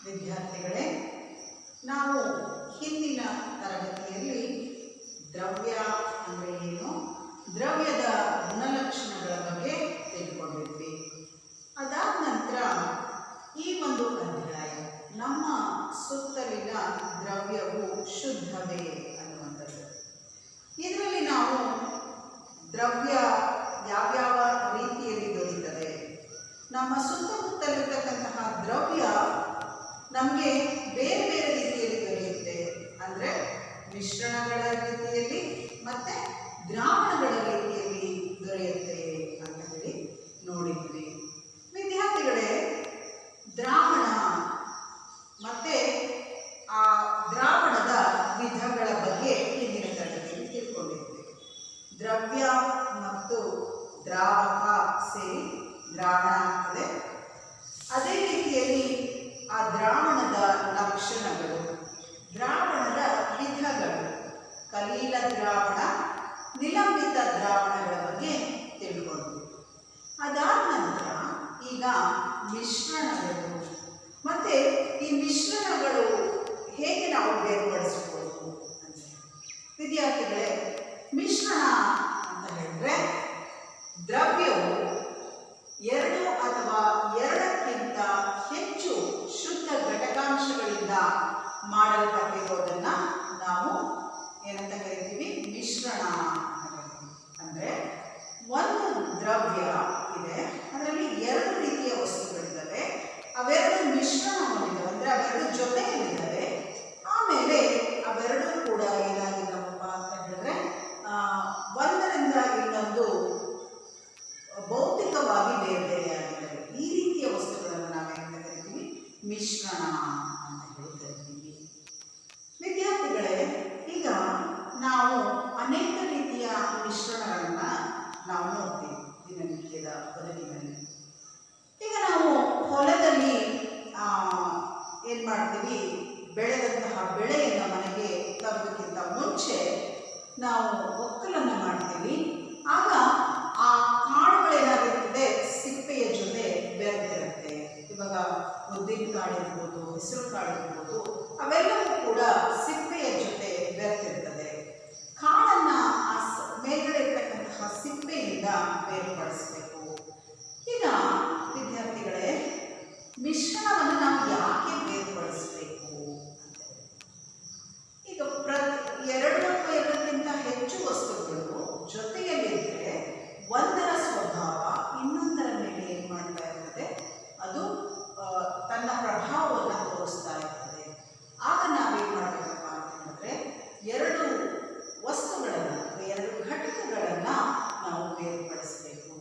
ವಿದ್ಯಾರ್ಥಿಗಳೇ, ನಾವು ಹಿಂದಿನ ತರಗತಿಯಲ್ಲಿ ದ್ರವ್ಯ ಅಂದರೆ ಏನು, ದ್ರವ್ಯದ ಗುಣಲಕ್ಷಣಗಳ ಬಗ್ಗೆ ತಿಳ್ಕೊಂಡಿದ್ವಿ. ಅದಾದ ನಂತರ ಈ ಒಂದು ಅಧ್ಯಾಯ ನಮ್ಮ ಸುತ್ತಲಿನ ದ್ರವ್ಯವು ಶುದ್ಧವೇ ಅನ್ನುವಂಥದ್ದು. ಇದರಲ್ಲಿ ನಾವು ದ್ರವ್ಯ ಯಾವ್ಯಾವ ರೀತಿಯಲ್ಲಿ ದೊರೆಯುತ್ತದೆ, ನಮ್ಮ ಸುತ್ತಮುತ್ತಲಿರ್ತಕ್ಕಂತಹ ದ್ರವ್ಯ ನಮಗೆ ಬೇರೆ ಬೇರೆ ರೀತಿಯಲ್ಲಿ ದೊರೆಯುತ್ತೆ. ಅಂದರೆ ಮಿಶ್ರಣಗಳ ರೀತಿಯಲ್ಲಿ ಮತ್ತು ದ್ರಾವಣಗಳ ರೀತಿಯಲ್ಲಿ ದೊರೆಯುತ್ತೆ ಅಂತ ಹೇಳಿ ನೋಡಿದ್ವಿ. ವಿದ್ಯಾರ್ಥಿಗಳೇ, ದ್ರಾವಣ ಮತ್ತು ಆ ದ್ರಾವಣದ ವಿಧಗಳ ಬಗ್ಗೆ ಹಿಂದಿನ ತರಗತಿಯಲ್ಲಿ ತಿಳ್ಕೊಂಡಿದ್ವಿ. ದ್ರವ್ಯ ಮತ್ತು ದ್ರಾವಕ ಸೇರಿ ದ್ರಾವಣ ಆಗ್ತದೆ. ಅದೇ ರೀತಿಯಲ್ಲಿ ಆ ದ್ರಾವಣದ ಲಕ್ಷಣಗಳು, ದ್ರಾವಣದ ವಿಧಗಳು, ಕಲೀಲ ದ್ರಾವಣ, ನಿಲಂಬಿತ ದ್ರಾವಣಗಳ ಬಗ್ಗೆ ತಿಳ್ಕೊಂಡ್ವಿ. ಅದಾದ ನಂತರ ಈಗ ಮಿಶ್ರಣಗಳು ಮತ್ತು ಈ ಮಿಶ್ರಣಗಳು ಹೇಗೆ ನಾವು ಬೇರ್ಪಡಿಸ್ಬೋದು ಅಂತ. ವಿದ್ಯಾರ್ಥಿಗಳೇ, ಮಿಶ್ರಣ ಅಂತ ಹೇಳಿದ್ರೆ ದ್ರವ್ಯವು ಎರಡು ಅಥವಾ ಎರಡಕ್ಕಿಂತ ಹೆಚ್ಚು ಶುದ್ಧ ಘಟಕಾಂಶಗಳಿಂದ ಮಾಡಲ್ಪಟ್ಟಿರೋದನ್ನು ನಾವು ಏನಂತ ಕರಿತೀವಿ, ಮಿಶ್ರಣ ಅಂತ ಕರಿತೀವಿ. ಅಂದರೆ ಒಂದು ದ್ರವ್ಯ ಇದೆ, ಅದರಲ್ಲಿ ಎರಡು ರೀತಿಯ ವಸ್ತುಗಳಿದ್ದಾವೆ, ಅವೆರಡು ಮಿಶ್ರಣ ಹೊಂದಿದ್ದಾವೆ, ಅಂದರೆ ಅವೆರಡು ಜೊತೆಯಲ್ಲಿದ್ದಾವೆ. ಆಮೇಲೆ ಅವೆರಡೂ ಕೂಡ ಏನಾಗಿದ್ದಾವಪ್ಪ ಅಂತ ಹೇಳಿದ್ರೆ ಒಂದರಿಂದ ಇನ್ನೊಂದು ಭೌತಿಕವಾಗಿ ಬೇರೆ ಬೇರೆಯಾಗಿದ್ದಾವೆ. ಈ ರೀತಿಯ ವಸ್ತುಗಳನ್ನು ನಾವೇನಂತ ಕರಿತೀವಿ, ಮಿಶ್ರಣ ಅಂತ ಹೇಳಿ ಕರಿತೀವಿ. ವಿದ್ಯಾರ್ಥಿಗಳೇ, ಈಗ ನಾವು ಅನೇಕ ರೀತಿಯ ಮಿಶ್ರಣಗಳನ್ನು ನಾವು ನೋಡ್ತೀವಿ ದಿನನಿತ್ಯದ ಬದುಕಿನಲ್ಲಿ. ಈಗ ನಾವು ಹೊಲದಲ್ಲಿ ಏನು ಮಾಡ್ತೀವಿ, ಬೆಳೆದಂತಹ ಬೆಳೆಯನ್ನು ಮನೆಗೆ ತರೋದಕ್ಕಿಂತ ಮುಂಚೆ ನಾವು ಒಕ್ಕಲನ್ನು ಮಾಡ್ತೀವಿ. ಆಗ ಆ ಕಾಳುಗಳೇನಾಗಿರ್ತದೆ, ಸಿಪ್ಪೆಯ ಜೊತೆ ಬೆರೆತಿರುತ್ತೆ. ಇವಾಗ ಉದ್ದಿನ ಕಾಳು ಇರ್ಬೋದು, ಹೆಸರು ಕಾಳು ಇರ್ಬೋದು, ಅವೆಲ್ಲವೂ ಕೂಡ ಸಿಪ್ಪೆಯ ಜೊತೆ ಬೆರೆತಿರ್ತದೆ. ಕಾಳನ್ನು ಆ ಮೇಲ್ಗಡೆ ಇರ್ತಕ್ಕಂತಹ ಸಿಪ್ಪೆಯಿಂದ ಬೇರ್ಪಡಿಸಬೇಕು. ಈಗ ವಿದ್ಯಾರ್ಥಿಗಳೇ, ಮಿಶ್ರಣವನ್ನು ನಾವು ಯಾಕೆ ಬೇರ್ಪಡಿಸಬೇಕು ಅಂತ ಹೇಳಿ, ಈಗ ಎರಡು ಅಥವಾ ಎರಡಕ್ಕಿಂತ ಹೆಚ್ಚು ವಸ್ತುಗಳು ಜೊತೆಯಲ್ಲಿದ್ದರೆ ಒಂದರ ಸ್ವಭಾವ ಇನ್ನೊಂದರ ಮೇಲೆ ಏನು ಮಾಡ್ತಾ ಇರ್ತದೆ, ಅದು ತನ್ನ ಪ್ರಭಾವವನ್ನು ತೋರಿಸ್ತಾ ಇರ್ತದೆ. ಆಗ ನಾವೇನು ಮಾಡಬೇಕಪ್ಪ ಅಂತ ಹೇಳಿದ್ರೆ ಎರಡು ವಸ್ತುಗಳನ್ನು, ಎರಡು ಘಟಕಗಳನ್ನು ನಾವು ಬೇರ್ಪಡಿಸಬೇಕು.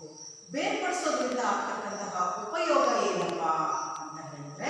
ಬೇರ್ಪಡಿಸೋದ್ರಿಂದ ಆಗ್ತಕ್ಕಂತಹ ಉಪಯೋಗ ಏನಪ್ಪ ಅಂತ ಹೇಳಿದ್ರೆ,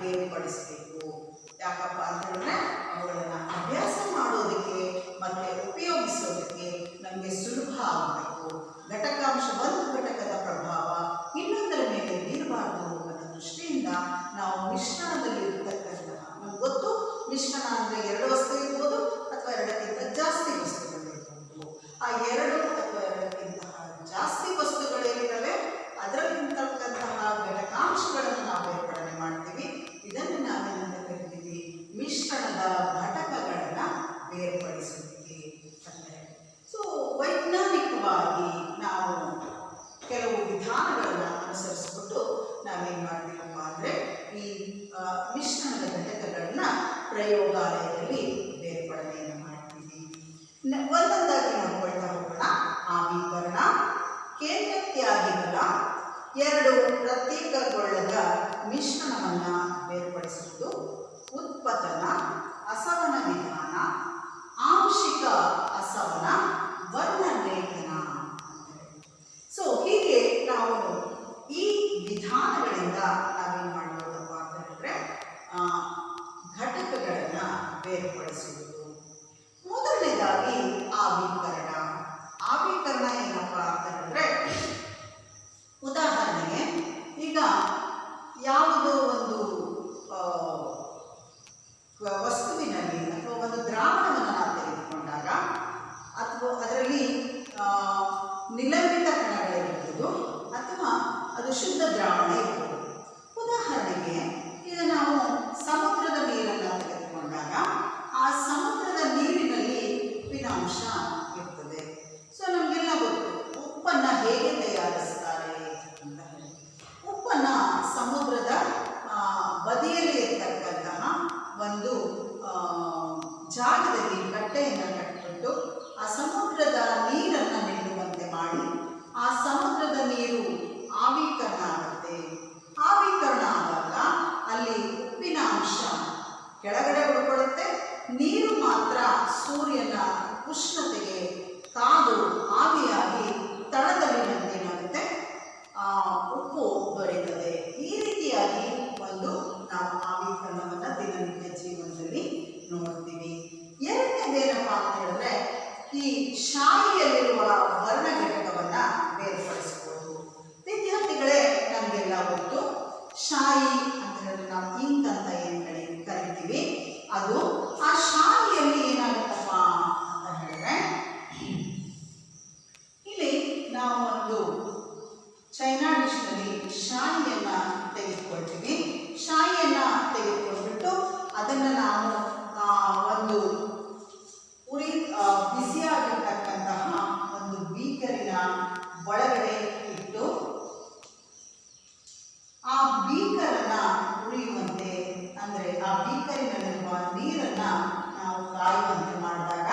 ಬೇರ್ಪಡಿಸಬೇಕು. ಯಾಕಪ್ಪ ಅಂತ ಹೇಳಿದ್ರೆ ಅವುಗಳನ್ನು ಅಭ್ಯಾಸ ಮಾಡೋದಕ್ಕೆ ಮತ್ತು ಉಪಯೋಗಿಸೋದಕ್ಕೆ ನಮಗೆ ಸುಲಭ ಆಗಬೇಕು. ಘಟಕಾಂಶ ಒಂದು ಘಟಕದ ಪ್ರಭಾವ ಇನ್ನೊಂದರ ಮೇಲೆ ಬೀರಬಾರದು ಅನ್ನೋ ದೃಷ್ಟಿಯಿಂದ ನಾವು ಮಿಶ್ರಣದಲ್ಲಿ ಇರತಕ್ಕಂತಹ, ನಮ್ಗೆ ಗೊತ್ತು ಮಿಶ್ರಣ ಅಂದರೆ 2 ವಸ್ತು ಇರ್ಬೋದು ಅಥವಾ 2ಕ್ಕಿಂತ ಜಾಸ್ತಿ ವಸ್ತುಗಳು ಇರ್ಬೋದು. ಆ 2 ಅಥವಾ 2ಕ್ಕಿಂತ ಜಾಸ್ತಿ ವಸ್ತುಗಳೇನಿದ್ದಾವೆ ಅದರಲ್ಲಿರ್ತಕ್ಕಂತಹ ಘಟಕಾಂಶಗಳನ್ನು ನಾವು ಬೇರ್ಪಡಣೆ ಮಾಡ್ತೀವಿ. ಇದನ್ನು ನಾವೇನಂತ ಕರಿತೀವಿ? ಮಿಶ್ರಣದ ಘಟಕಗಳನ್ನು ಬೇರ್ಪಡಿಸುತ್ತೀವಿ ಅಂದರೆ. ಸೊ ವೈಜ್ಞಾನಿಕವಾಗಿ ನಾವು ಕೆಲವು ವಿಧಾನಗಳನ್ನು ಅನುಸರಿಸಿಬಿಟ್ಟು ನಾವೇನು ಮಾಡ್ತೀವಪ್ಪ ಅಂದರೆ ಈ ಮಿಶ್ರಣದ ಘಟಕಗಳನ್ನ ಪ್ರಯೋಗಾಲಯದಲ್ಲಿ ಬೇರ್ಪಡಣೆಯನ್ನು ಮಾಡ್ತೀವಿ. ಒಂದೊಂದಾಗಿ ನೋಡ್ಕೊಳ್ತಾ ಹೋಗೋಣ. ಆವಿಕರಣ, ಕೇಂದ್ರತ್ಯಾಗಿಗಳ 2 ಪ್ರತ್ಯೇಕಗೊಳ್ಳದ ಮಿಶ್ರಣವನ್ನು ಬೇರ್ಪಡಿಸುವುದು, ಉತ್ಪತನ, ಅಸವನ ವಿಧಾನ, ಆಂಶಿಕ ಅಸವನ, ವರ್ಣಲೇಖನ. ಸೊ ಹೀಗೆ ನಾವು ಈ ವಿಧಾನಗಳಿಂದ ನಾವೇನು ಮಾಡ್ಬೋದಪ್ಪ ಅಂತ ಹೇಳಿದ್ರೆ ಘಟಕಗಳನ್ನು ಬೇರ್ಪಡಿಸುವುದು. ಮೊದಲನೇದಾಗಿ ಆವಿಕರಣ. ಆವಿಕರಣ ಏನಪ್ಪ ಅಂತ ಹೇಳಿದ್ರೆ, ಉದಾಹರಣೆಗೆ ಈಗ ಯಾವುದೋ ಒಂದು ವಸ್ತುವಿನಲ್ಲಿ ಅಥವಾ ಒಂದು ದ್ರಾವಣವನ್ನು ನಾವು ತೆಗೆದುಕೊಂಡಾಗ ಅಥವಾ ಅದರಲ್ಲಿ ನಿಲಂಬಿತ ಕಣಗಳಿರ್ಬೋದು ಅಥವಾ ಅದು ಶುದ್ಧ ದ್ರಾವಣ ಇರ್ಬೋದು. ಉದಾಹರಣೆಗೆ ಈಗ ನಾವು ಸಮುದ್ರದ ನೀರನ್ನು ತೆಗೆದುಕೊಂಡಾಗ ಆ ಸಮುದ್ರದ ನೀರಿನಲ್ಲಿ ಉಪ್ಪಿನಾಂಶ ಇರ್ತದೆ. ಸೊ ನಮಗೆಲ್ಲ ಗೊತ್ತು ಉಪ್ಪನ್ನು ಹೇಗೆ ತಯಾರಿಸ್ತಾರೆ ಅಂತ ಹೇಳಿ. ಉಪ್ಪನ್ನು ಸಮುದ್ರದ ಬದಿಯಲ್ಲಿ ಇರ್ತಕ್ಕಂತಹ ಒಂದು ಜಾಗದಲ್ಲಿ ಕಟ್ಟೆಯನ್ನು ಕಟ್ಟಿಬಿಟ್ಟು ಆ ಸಮುದ್ರದ ನೀರನ್ನು ನಿಲ್ಲುವಂತೆ ಮಾಡಿ ಆ ಸಮುದ್ರದ ನೀರು ಆವಿಕರಣ ಆಗುತ್ತೆ. ಆವಿಕರಣ ಆದಾಗ ಅಲ್ಲಿ ಉಪ್ಪಿನ ಅಂಶ ಕೆಳಗಡೆ ಉಳ್ಕೊಳ್ಳುತ್ತೆ, ನೀರು ಮಾತ್ರ ಸೂರ್ಯನ ಉಷ್ಣತೆಗೆ ಕಾದು ಆವಿಯಾಗಿ ತಳದಲ್ಲಿ ಏನಾಗುತ್ತೆ ಉಪ್ಪು ದೊರೆಯುತ್ತದೆ. ಈ ರೀತಿಯಾಗಿ ಒಂದು ನಾವು ಆವಿಕರಣವನ್ನು ದಿನನಿತ್ಯ ಜೀವನದಲ್ಲಿ ನೋಡ್ತೀವಿ. ಎರಡನೇದೇನಪ್ಪ ಅಂತ ಹೇಳಿದ್ರೆ ಈ ಶಾಯಿಯಲ್ಲಿರುವ ವರ್ಣ ಘಟಕವನ್ನು ಬೇರ್ಪಡಿಸಬಹುದು. ವಿದ್ಯಾರ್ಥಿಗಳೇ, ನಮಗೆಲ್ಲ ಗೊತ್ತು ಶಾಯಿ ಅಂತ ಹೇಳಿದ್ರೆ ನಾವು ಇಂಕ್ ಅಂತ ಏನು ಕರಿತೀವಿ. ಅದು ಆ ಶಾಯಿಯಲ್ಲಿ ಏನಾಗುತ್ತಪ್ಪ ಅಂತ ಹೇಳಿದ್ರೆ, ಇಲ್ಲಿ ನಾವು ಒಂದು ಚೈನಾ ಡಿಶ್ನಲ್ಲಿ ಶಾಯಿಯನ್ನು ತೆಗೆದುಕೊಳ್ತೀವಿ. ಶಾಯಿಯನ್ನು ತೆಗೆದುಕೊಂಡ್ಬಿಟ್ಟು ಅದನ್ನು ನಾವು ಒಂದು ಬಿಸಿಯಾಗಿರ್ತಕ್ಕಂತಹ ಒಂದು ಬೀಕರಿನ ಒಳಗಡೆ ಇಟ್ಟು ಆ ಬೀಕರನ್ನು ಉರಿಯುವಂತೆ, ಅಂದರೆ ಆ ಬೀಕರಿನಲ್ಲಿರುವ ನೀರನ್ನು ನಾವು ಕಾಯುವಂತೆ ಮಾಡಿದಾಗ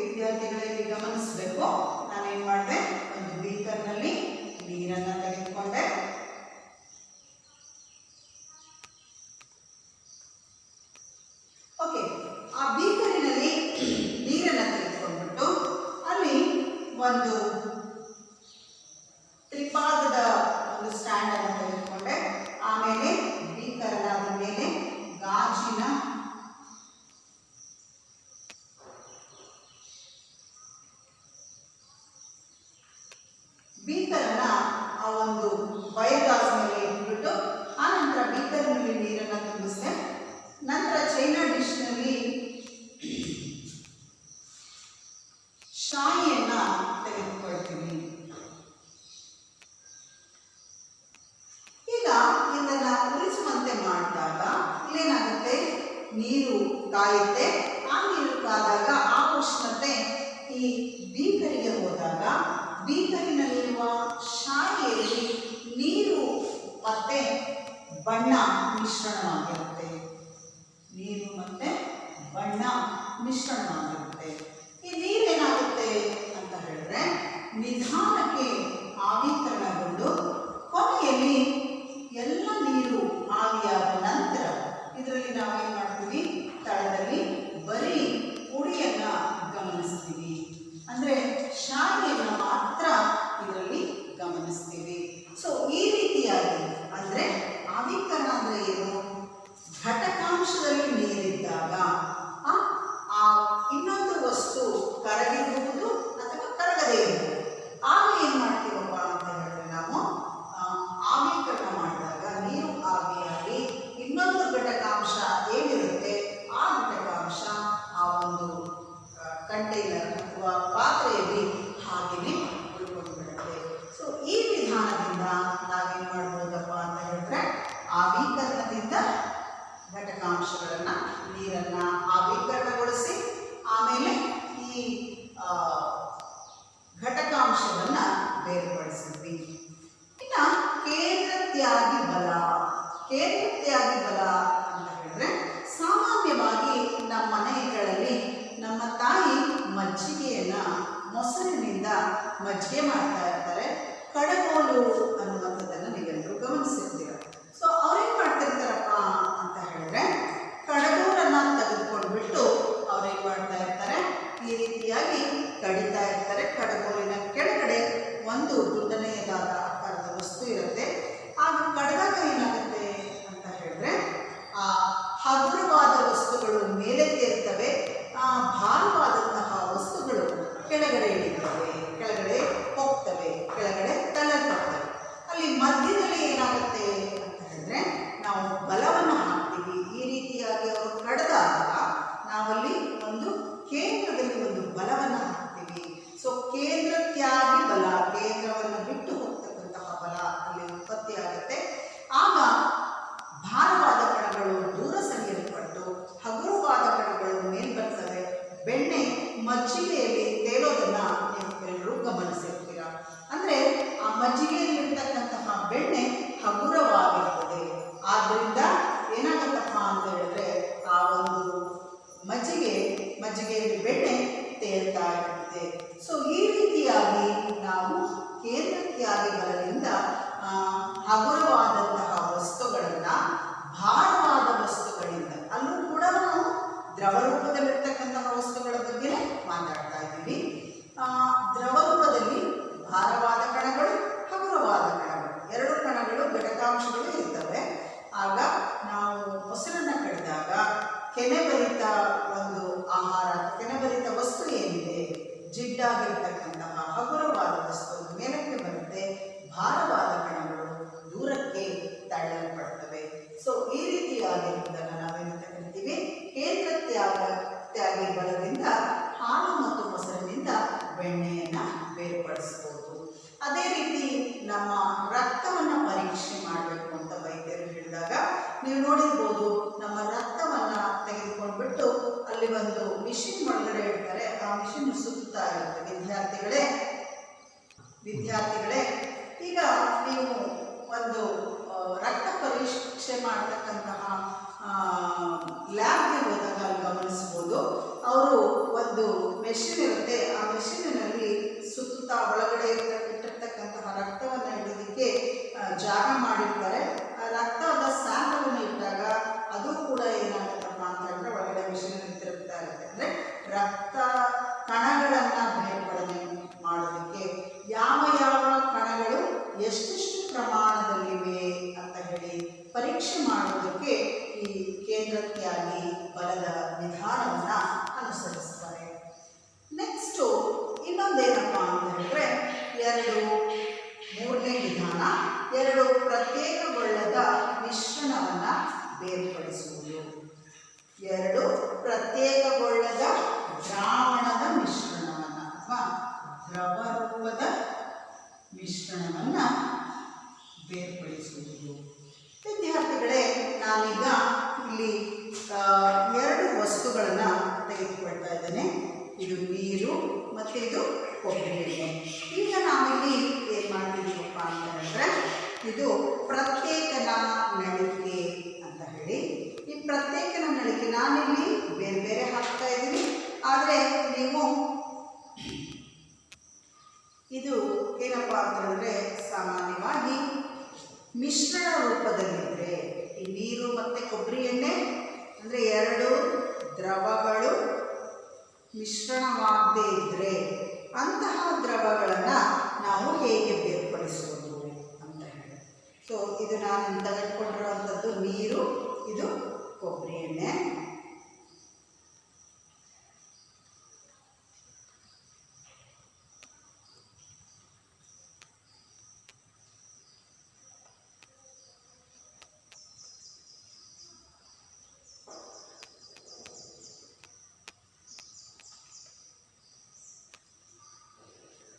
ವಿದ್ಯಾರ್ಥಿಗಳಲ್ಲಿ ಗಮನಿಸಬೇಕು. ನಾನೇನು ಮಾಡಿದೆ, ಒಂದು ಬೀಕರ್ನಲ್ಲಿ ನೀರನ್ನು ತೆಗೆದುಕೊಂಡೆ. ಆ ಬೀಕರಿನಲ್ಲಿ ನೀರನ್ನು ತೆಗೆದುಕೊಂಡ್ಬಿಟ್ಟು ಅಲ್ಲಿ ಒಂದು ತ್ರಿಪಾದದ ಒಂದು ಸ್ಟ್ಯಾಂಡ್ ಅನ್ನು ತೆಗೆದುಕೊಂಡೆ. ಆಮೇಲೆ ಬೀಕರನ ಮೇಲೆ ಗಾಜಿನ ಬೀಕರನ್ನ ಆ ಒಂದು ಬಯಗಾಜ್ ಮೇಲೆ ಇಟ್ಬಿಟ್ಟು ಆನಂತರ ಬೀಕರ್ನಲ್ಲಿ ನೀರನ್ನು ತುಂಬಿಸಿದೆ. ನಂತರ ಚೈನಾ ಡಿಶ್ನಲ್ಲಿ ಶಾಯಿಯನ್ನು ತೆಗೆದುಕೊಳ್ತೀವಿ. ಈಗ ಇದನ್ನು ಉರಿಸುವಂತೆ ಮಾಡಿದಾಗ ಇಲ್ಲೇನಾಗುತ್ತೆ, ನೀರು ಕಾಯುತ್ತೆ. ಆ ನೀರು ಕಾದಾಗ ಆ ಉಷ್ಣತೆ ಈ ಬೀಕರಿಗೆ ಹೋದಾಗ ಬೀಕರಿನಲ್ಲಿರುವ ಶಾಯಿಯಲ್ಲಿ ನೀರು ಮತ್ತೆ ಬಣ್ಣ ಮಿಶ್ರಣವಾಗಿರುತ್ತೆ. ನೀರು ಮತ್ತೆ ಬಣ್ಣ ಮಿಶ್ರಣವಾಗಿರುತ್ತೆ. ಈ ನೀರೇನಾಗುತ್ತೆ ಅಂತ ಹೇಳಿದ್ರೆ ನಿಧಾನಕ್ಕೆ ಆವಿಕರಣಗೊಂಡು ಕೊನೆಯಲ್ಲಿ ಎಲ್ಲ ನೀರು ಆವಿಯಾದ ನಂತರ ಇದರಲ್ಲಿ ನಾವೇನು ಮಾಡ್ತೀವಿ, ತಳದಲ್ಲಿ ಬರೀ ಪುಡಿಯನ್ನು ಗಮನಿಸ್ತೀವಿ. ಈ ಘಟಕಾಂಶವನ್ನು ಬೇರ್ಪಡಿಸಿದ್ವಿ. ಇನ್ನು ಕೇಂದ್ರತ್ಯಾಗಿ ಬಲ. ಕೇಂದ್ರತ್ಯಾಗಿ ಬಲ ಅಂತ ಹೇಳಿದ್ರೆ ಸಾಮಾನ್ಯವಾಗಿ ನಮ್ಮ ಮನೆಗಳಲ್ಲಿ ನಮ್ಮ ತಾಯಿ ಮಜ್ಜಿಗೆಯನ್ನು ಮೊಸರಿನಿಂದ ಮಜ್ಜಿಗೆ ಮಾಡ್ತಾ ಇರ್ತಾರೆ. ಕಡಗೋಲು ಅನ್ನುವಂಥದ್ದನ್ನು ನೀವೆಲ್ಲರೂ ಗಮನಿಸಿರ್ತೀರ. ಸೊ ಅವ್ರೇನು ಮಾಡ್ತಿರ್ತಾರಪ್ಪ ಅಂತ ಹೇಳಿದ್ರೆ ಕಡಗೋಲನ್ನು ತೆಗೆದುಕೊಂಡ್ಬಿಟ್ಟು ಅವ್ರೇನು ಮಾಡ್ತಾ ಇರ್ತಾರೆ, ಈ ರೀತಿಯಾಗಿ ಕಡಿತಾ ಇರ್ತಾರೆ. ಕಡಗೋಲಿನ ಕೆಳಗಡೆ ಒಂದು ದುಡ್ಡನೆಯದಾದ ಆಕಾರದ ವಸ್ತು ಇರುತ್ತೆ. ಆಗ ಕಡದಾಗ ಏನಾಗುತ್ತೆ ಅಂತ ಹೇಳಿದ್ರೆ ಆ ಹಗುರವಾದ ವಸ್ತುಗಳು ಮೇಲೆತ್ತೇರ್ತವೆ, ಆ ಭಾರವಾದಂತಹ ವಸ್ತುಗಳು ಕೆಳಗಡೆ ಇಳಿತವೆ, ಕೆಳಗಡೆ ಹೋಗ್ತವೆ, ಕೆಳಗಡೆ ತಳ್ಳಲ್ಪಡ್ತವೆ. ಅಲ್ಲಿ ಮಧ್ಯದಲ್ಲಿ ಏನಾಗುತ್ತೆ ಅಂತ ಹೇಳಿದ್ರೆ ನಾವು ಬಲವನ್ನು ಹಾಕ್ತೀವಿ. ಈ ರೀತಿಯಾಗಿ ಅವರು ಕಡ್ದಾಗ ನಾವಲ್ಲಿ ಒಂದು ಕೇಂದ್ರದಲ್ಲಿ ಒಂದು ಬಲವನ್ನು ಹಾಕ್ತೀವಿ. ಸೊ ಕೇಂದ್ರತ್ಯಾಗಿ ಬಲ, ಕೇಂದ್ರವನ್ನು ಬಿಟ್ಟು ಹೋಗ್ತಕ್ಕಂತಹ ಬಲ ಅಲ್ಲಿ ಉತ್ಪತ್ತಿ ಆಗುತ್ತೆ. ಆಗ ಭಾರವಾದ ಕಣಗಳು ದೂರ ಸರಿಯಲ್ಪಟ್ಟು ಹಗುರವಾದ ಕಣಗಳು ಮೇಲ್ಬರ್ತವೆ. ಬೆಣ್ಣೆ ಮಜ್ಜಿಗೆಯಲ್ಲಿ ತೇಲೋದನ್ನ ನೀವು ಎಲ್ಲರೂ ಗಮನಿಸಿರ್ತೀರ. ಅಂದರೆ ಆ ಮಜ್ಜಿಗೆಯಲ್ಲಿರ್ತಕ್ಕಂತಹ ಬೆಣ್ಣೆ ಹಗುರವಾಗಿರ್ತದೆ. ಆದ್ದರಿಂದ ಏನಾಗುತ್ತಪ್ಪ ಅಂತ ಹೇಳಿದ್ರೆ ಆ ಒಂದು ಮಜ್ಜಿಗೆಯಲ್ಲಿ ಬೆಣ್ಣೆ ತೇಲ್ತಾ ಇರುತ್ತೆ. ಸೊ ಈ ರೀತಿಯಾಗಿ ನಾವು ಕೇಂದ್ರತ್ಯಾಗಿ ಬಲದಿಂದ ಹಗುರವಾದಂತಹ ವಸ್ತುಗಳನ್ನು ಭಾರವಾದ ವಸ್ತುಗಳಿಂದ, ಅಲ್ಲೂ ಕೂಡ ನಾವು ದ್ರವ ರೂಪದಲ್ಲಿರ್ತಕ್ಕಂತಹ ವಸ್ತುಗಳ ಬಗ್ಗೆ ಮಾತಾಡ್ತಾ ಇದ್ದೀವಿ. ದ್ರವ ರೂಪದಲ್ಲಿ ಭಾರವಾದ ಕಣಗಳು, ಹಗುರವಾದ ಕಣಗಳು, ಎರಡು ಕಣಗಳು ಘಟಕಾಂಶಗಳು ಇರ್ತವೆ. ಆಗ ನಾವು ಮೊಸರನ್ನು ಕಡಿದಾಗ ಕೆನೆಭರಿತ ಒಂದು ಆಹಾರ, ಕೆನೆಭರಿತ ವಸ್ತು ಏನಿದೆ, ಜಿಡ್ಡಾಗಿರ್ತಕ್ಕಂತಹ ಹಗುರವಾದ ವಸ್ತು ಮೇಲಕ್ಕೆ ಬರುತ್ತೆ, ಭಾರವಾದ ಕಣಗಳು ದೂರಕ್ಕೆ ತಳ್ಳಲ್ಪಡ್ತವೆ. ಸೊ ಈ ರೀತಿಯಾಗಿರುವುದನ್ನು ನಾವೇನಂತ ಕರಿತೀವಿ, ಕೇಂದ್ರತ್ಯಾಗಿ ಬಲದಿಂದ ಹಾಲು ಮತ್ತು ಮೊಸರಿನಿಂದ ಬೆಣ್ಣೆಯನ್ನು ಬೇರ್ಪಡಿಸ್ಬೋದು. ಅದೇ ರೀತಿ ನಮ್ಮ ರಕ್ತವನ್ನು ಪರೀಕ್ಷೆ ಮಾಡಬೇಕು ಅಂತ ವೈದ್ಯರು ಹೇಳಿದಾಗ ನೀವು ನೋಡಿರ್ಬೋದು, ನಮ್ಮ ರಕ್ತವನ್ನು ತೆಗೆದುಕೊಂಡ್ಬಿಟ್ಟು ಅಲ್ಲಿ ಒಂದು ಮಿಷಿನ್ ಒಳಗಡೆ ಇಡ್ತಾರೆ. ಆ ಮಿಷಿನ್ ಸುತ್ತಾ ಇರುತ್ತೆ. ವಿದ್ಯಾರ್ಥಿಗಳೇ ಈಗ ನೀವು ಒಂದು ರಕ್ತ ಪರೀಕ್ಷೆ ಮಾಡತಕ್ಕಂತಹ ಲ್ಯಾಬ್ಗೆ ಹೋದಾಗ ಅಲ್ಲಿ ಗಮನಿಸ್ಬೋದು, ಅವರು ಒಂದು ಮೆಷಿನ್ ಇರುತ್ತೆ. ಆ ಮೆಷಿನಿನಲ್ಲಿ ಸುತ್ತಾ ಒಳಗಡೆ ಇಟ್ಟಿರ್ತಕ್ಕಂತಹ ರಕ್ತವನ್ನು ಇಡೋದಕ್ಕೆ ಜಾಗ ಮಾಡಿರ್ತಾರೆ. ಆ ರಕ್ತದ ಸ್ಯಾಂಪಲನ್ನು ಇಟ್ಟಾಗ ಅದು ಕೂಡ ಏನಾಗುತ್ತಪ್ಪ ಅಂತ ಹೇಳಿದ್ರೆ ಒಳಗಡೆ ಮಿಷಿನಲ್ಲಿ ತಿರುಗ್ತಾ ಇರುತ್ತೆ. ಅಂದರೆ ರಕ್ತ ಕಣಗಳನ್ನು ಬೇರ್ಪಡನೆ ಮಾಡೋದಕ್ಕೆ ಯಾವ ಕಣಗಳು ಎಷ್ಟೆಷ್ಟು ಪ್ರಮಾಣದಲ್ಲಿವೆ ಅಂತ ಹೇಳಿ ಪರೀಕ್ಷೆ ಮಾಡೋದಕ್ಕೆ ಈ ಕೇಂದ್ರತ್ಯಾಗಿ ಬಲದ ವಿಧಾನವನ್ನು ಅನುಸರಿಸ್ತಾರೆ. ನೆಕ್ಸ್ಟು ಇನ್ನೊಂದೇನಪ್ಪ ಅಂತ ಹೇಳಿದ್ರೆ ಮೂರನೇ ವಿಧಾನ, ಎರಡು ಪ್ರತ್ಯೇಕಗೊಳ್ಳದ ಮಿಶ್ರಣವನ್ನು ಬೇರ್ಪಡಿಸುವುದು. ಎರಡು ಪ್ರತ್ಯೇಕಗೊಳ್ಳದ ದ್ರಾವಣದ ಮಿಶ್ರಣವನ್ನು ಅಥವಾ ದ್ರವ ರೂಪದ ಮಿಶ್ರಣವನ್ನು ಬೇರ್ಪಡಿಸುವುದು. ವಿದ್ಯಾರ್ಥಿಗಳೇ, ನಾನೀಗ ಇಲ್ಲಿ ಎರಡು ವಸ್ತುಗಳನ್ನು ತೆಗೆದುಕೊಳ್ತಾ ಇದ್ದೇನೆ. ಇದು ನೀರು ಮತ್ತು ಇದು ಕೊಬ್ಬರಿ ಎಣ್ಣೆ. ಈಗ ನಾವಿಲ್ಲಿ ಏನು ಮಾಡ್ತಿದ್ದೀವಪ್ಪ ಅಂತ ಹೇಳಿದ್ರೆ ಇದು ಪ್ರತ್ಯೇಕನ ನಳಿಕೆ ಅಂತ ಹೇಳಿ. ಈ ಪ್ರತ್ಯೇಕನ ನಳಿಕೆ ನಾನಿಲ್ಲಿ ಬೇರೆ ಬೇರೆ ಹಾಕ್ತಾ ಇದ್ದೀನಿ. ಆದರೆ ನೀವು ಇದು ಏನಪ್ಪ ಅಂತ ಹೇಳಿದ್ರೆ ಸಾಮಾನ್ಯವಾಗಿ ಮಿಶ್ರಣ ರೂಪದಲ್ಲಿದ್ದರೆ, ಈ ನೀರು ಮತ್ತು ಕೊಬ್ಬರಿ ಎಣ್ಣೆ ಅಂದರೆ ಎರಡು ದ್ರವಗಳು ಮಿಶ್ರಣವಾಗದೇ ಇದ್ದರೆ ಅಂತಹ ದ್ರವಗಳನ್ನು ನಾವು ಹೇಗೆ ಬೇರ್ಪಡಿಸೋದು ಅಂತ ಹೇಳಿ. ಸೊ ಇದು ನಾನು ತೆಗೆದುಕೊಂಡಿರುವಂಥದ್ದು ನೀರು, ಇದು ಕೊಬ್ಬರಿ ಎಣ್ಣೆ.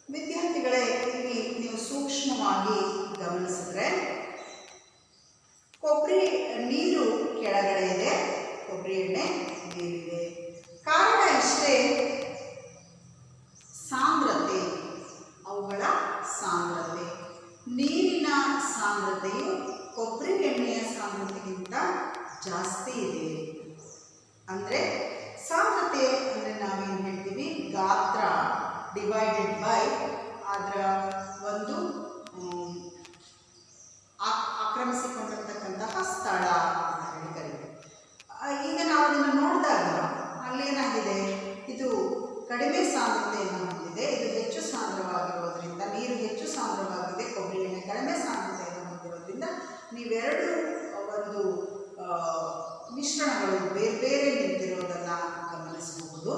ವಿದ್ಯಾರ್ಥಿಗಳೇ, ಇಲ್ಲಿ ನೀವು ಸೂಕ್ಷ್ಮವಾಗಿ ಗಮನಿಸಿದ್ರೆ ನೀರು ಕೆಳಗಡೆ ಇದೆ, ಕೊಬ್ಬರಿ ಎಣ್ಣೆ ಮೇಲಿದೆ. ಕಾರಣ ಇಷ್ಟೇ, ಜಾಸ್ತಿ ಇದೆ. ಅಂದರೆ ಸಾಂದ್ರತೆ ಅಂದರೆ ನಾವೇನು ಹೇಳ್ತೀವಿ, ಗಾತ್ರ ಡಿವೈಡೆಡ್ ಬೈ ಅದರ ಒಂದು ಆಕ್ರಮಿಸಿಕೊಂಡಿರ್ತಕ್ಕಂತಹ ಸ್ಥಳ ಅಂತ ಹೇಳಿ ಕರೀತೀವಿ. ಈಗ ನಾವು ಅದನ್ನು ನೋಡಿದಾಗ ಅಲ್ಲೇನಾಗಿದೆ, ಇದು ಕಡಿಮೆ ಸಾಂದ್ರತೆಯನ್ನು ಹೊಂದಿದೆ, ಇದು ಹೆಚ್ಚು ಸಾಂದ್ರವಾಗಿರೋದ್ರಿಂದ, ನೀರು ಹೆಚ್ಚು ಸಾಂದ್ರವಾಗಿದೆ, ಕೊಬ್ಬರಿ ಎಣ್ಣೆ ಕಡಿಮೆ ಸಾಂದ್ರತೆಯನ್ನು ಹೊಂದಿರೋದ್ರಿಂದ ನೀವೆರಡು ಒಂದು ಮಿಶ್ರಣಗಳು ಬೇರೆ ಬೇರೆ ನಿಂತಿರೋದನ್ನು ಗಮನಿಸಬಹುದು.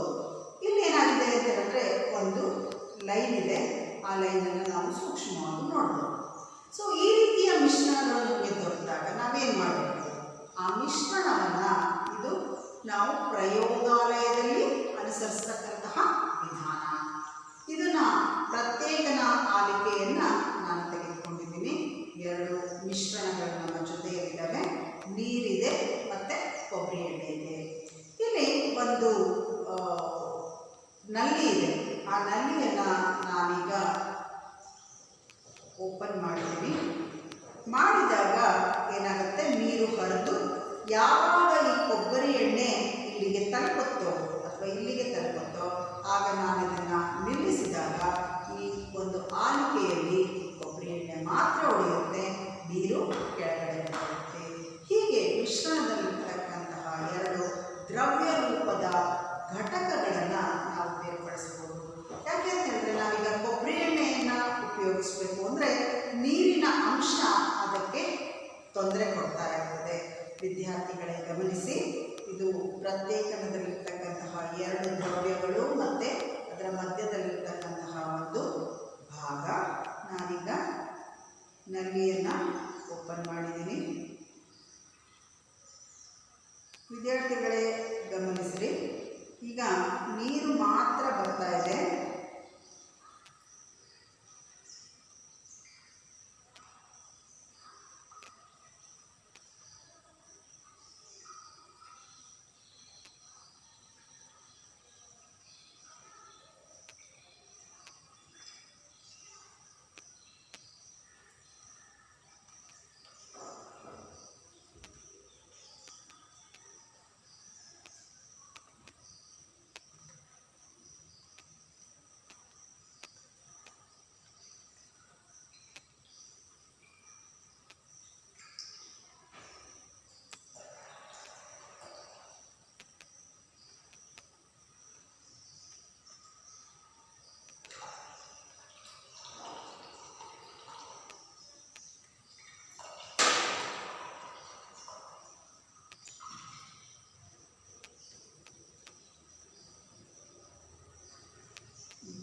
ಇಲ್ಲಿ ಏನಾಗಿದೆ ಅಂತ ಹೇಳಿದ್ರೆ ಒಂದು ಲೈನ್ ಇದೆ, ಆ ಲೈನನ್ನು ನಾವು ಸೂಕ್ಷ್ಮವಾಗಿ ನೋಡ್ಬೋದು. ಸೊ ಈ ರೀತಿಯ ಮಿಶ್ರಣಗಳು ನಮಗೆ ದೊರೆತಾಗ ನಾವೇನು ಮಾಡಬೇಕು, ಆ ಮಿಶ್ರಣವನ್ನು ಇದು ನಾವು ಪ್ರಯೋಗಾಲಯದಲ್ಲಿ ಅನುಸರಿಸ್ತಕ್ಕಂತಹ ವಿಧಾನ. ಇದನ್ನು ಪ್ರತ್ಯೇಕನ ಆಲಿಕೆಯನ್ನು ನಾನು ತೆಗೆದುಕೊಂಡಿದ್ದೀನಿ. ಎರಡು ಮಿಶ್ರಣಗಳು ನಮ್ಮ ಜೊತೆಯಲ್ಲಿದ್ದಾವೆ, ನೀರಿದೆ ಮತ್ತು ಕೊಬ್ಬರಿ ಎಣ್ಣೆ ಇದೆ. ಇಲ್ಲಿ ಒಂದು ನಲ್ಲಿ ಇದೆ, ಆ ನಲ್ಲಿಯನ್ನು ನಾನೀಗ ಓಪನ್ ಮಾಡ್ತೀನಿ. ಮಾಡಿದಾಗ ಏನಾಗುತ್ತೆ, ನೀರು ಹರಿದು ಯಾವಾಗ ಈ ಕೊಬ್ಬರಿ ಎಣ್ಣೆ ಇಲ್ಲಿಗೆ ತಲುಪುತ್ತೋ ಅಥವಾ ಇಲ್ಲಿಗೆ ತಲುಪುತ್ತೋ ಆಗ ನಾನು ಇದನ್ನು ನಿಲ್ಲಿಸಿದಾಗ ಈ ಒಂದು ಆಲಿಕೆಯಲ್ಲಿ ಕೊಬ್ಬರಿ ಎಣ್ಣೆ ಮಾತ್ರ ಉಳಿಯುತ್ತೆ, ನೀರು ಕೆಳಗಡೆ ಬರುತ್ತೆ. ಹೀಗೆ ಮಿಶ್ರಣದಲ್ಲಿರ್ತಕ್ಕಂತಹ ಎರಡು ದ್ರವ್ಯ ರೂಪದ ಘಟಕಗಳನ್ನು ನಾವು ಬೇರ್ಪಡಿಸಬಹುದು. ಯಾಕೆ ಅಂತ ಹೇಳಿದ್ರೆ ನಾವೀಗ ಕೊಬ್ಬರಿ ಎಣ್ಣೆಯನ್ನು ಉಪಯೋಗಿಸಬೇಕು ಅಂದರೆ ನೀರಿನ ಅಂಶ ಅದಕ್ಕೆ ತೊಂದರೆ ಕೊಡ್ತಾ ಇರ್ತದೆ. ವಿದ್ಯಾರ್ಥಿಗಳೇ ಗಮನಿಸಿ, ಇದು ಪ್ರತ್ಯೇಕನದಲ್ಲಿರ್ತಕ್ಕಂತಹ ಎರಡು ದ್ರವ್ಯಗಳು ಮತ್ತು ಅದರ ಮಧ್ಯದಲ್ಲಿರ್ತಕ್ಕಂತಹ ಒಂದು ಭಾಗ. ನಾನೀಗ ನಲ್ಲಿಯನ್ನು ಓಪನ್ ಮಾಡಿದ್ದೀನಿ. ವಿದ್ಯಾರ್ಥಿಗಳೇ ಗಮನಿಸ್ರಿ, ಈಗ ನೀರು ಮಾತ್ರ ಬರ್ತಾ ಇದೆ.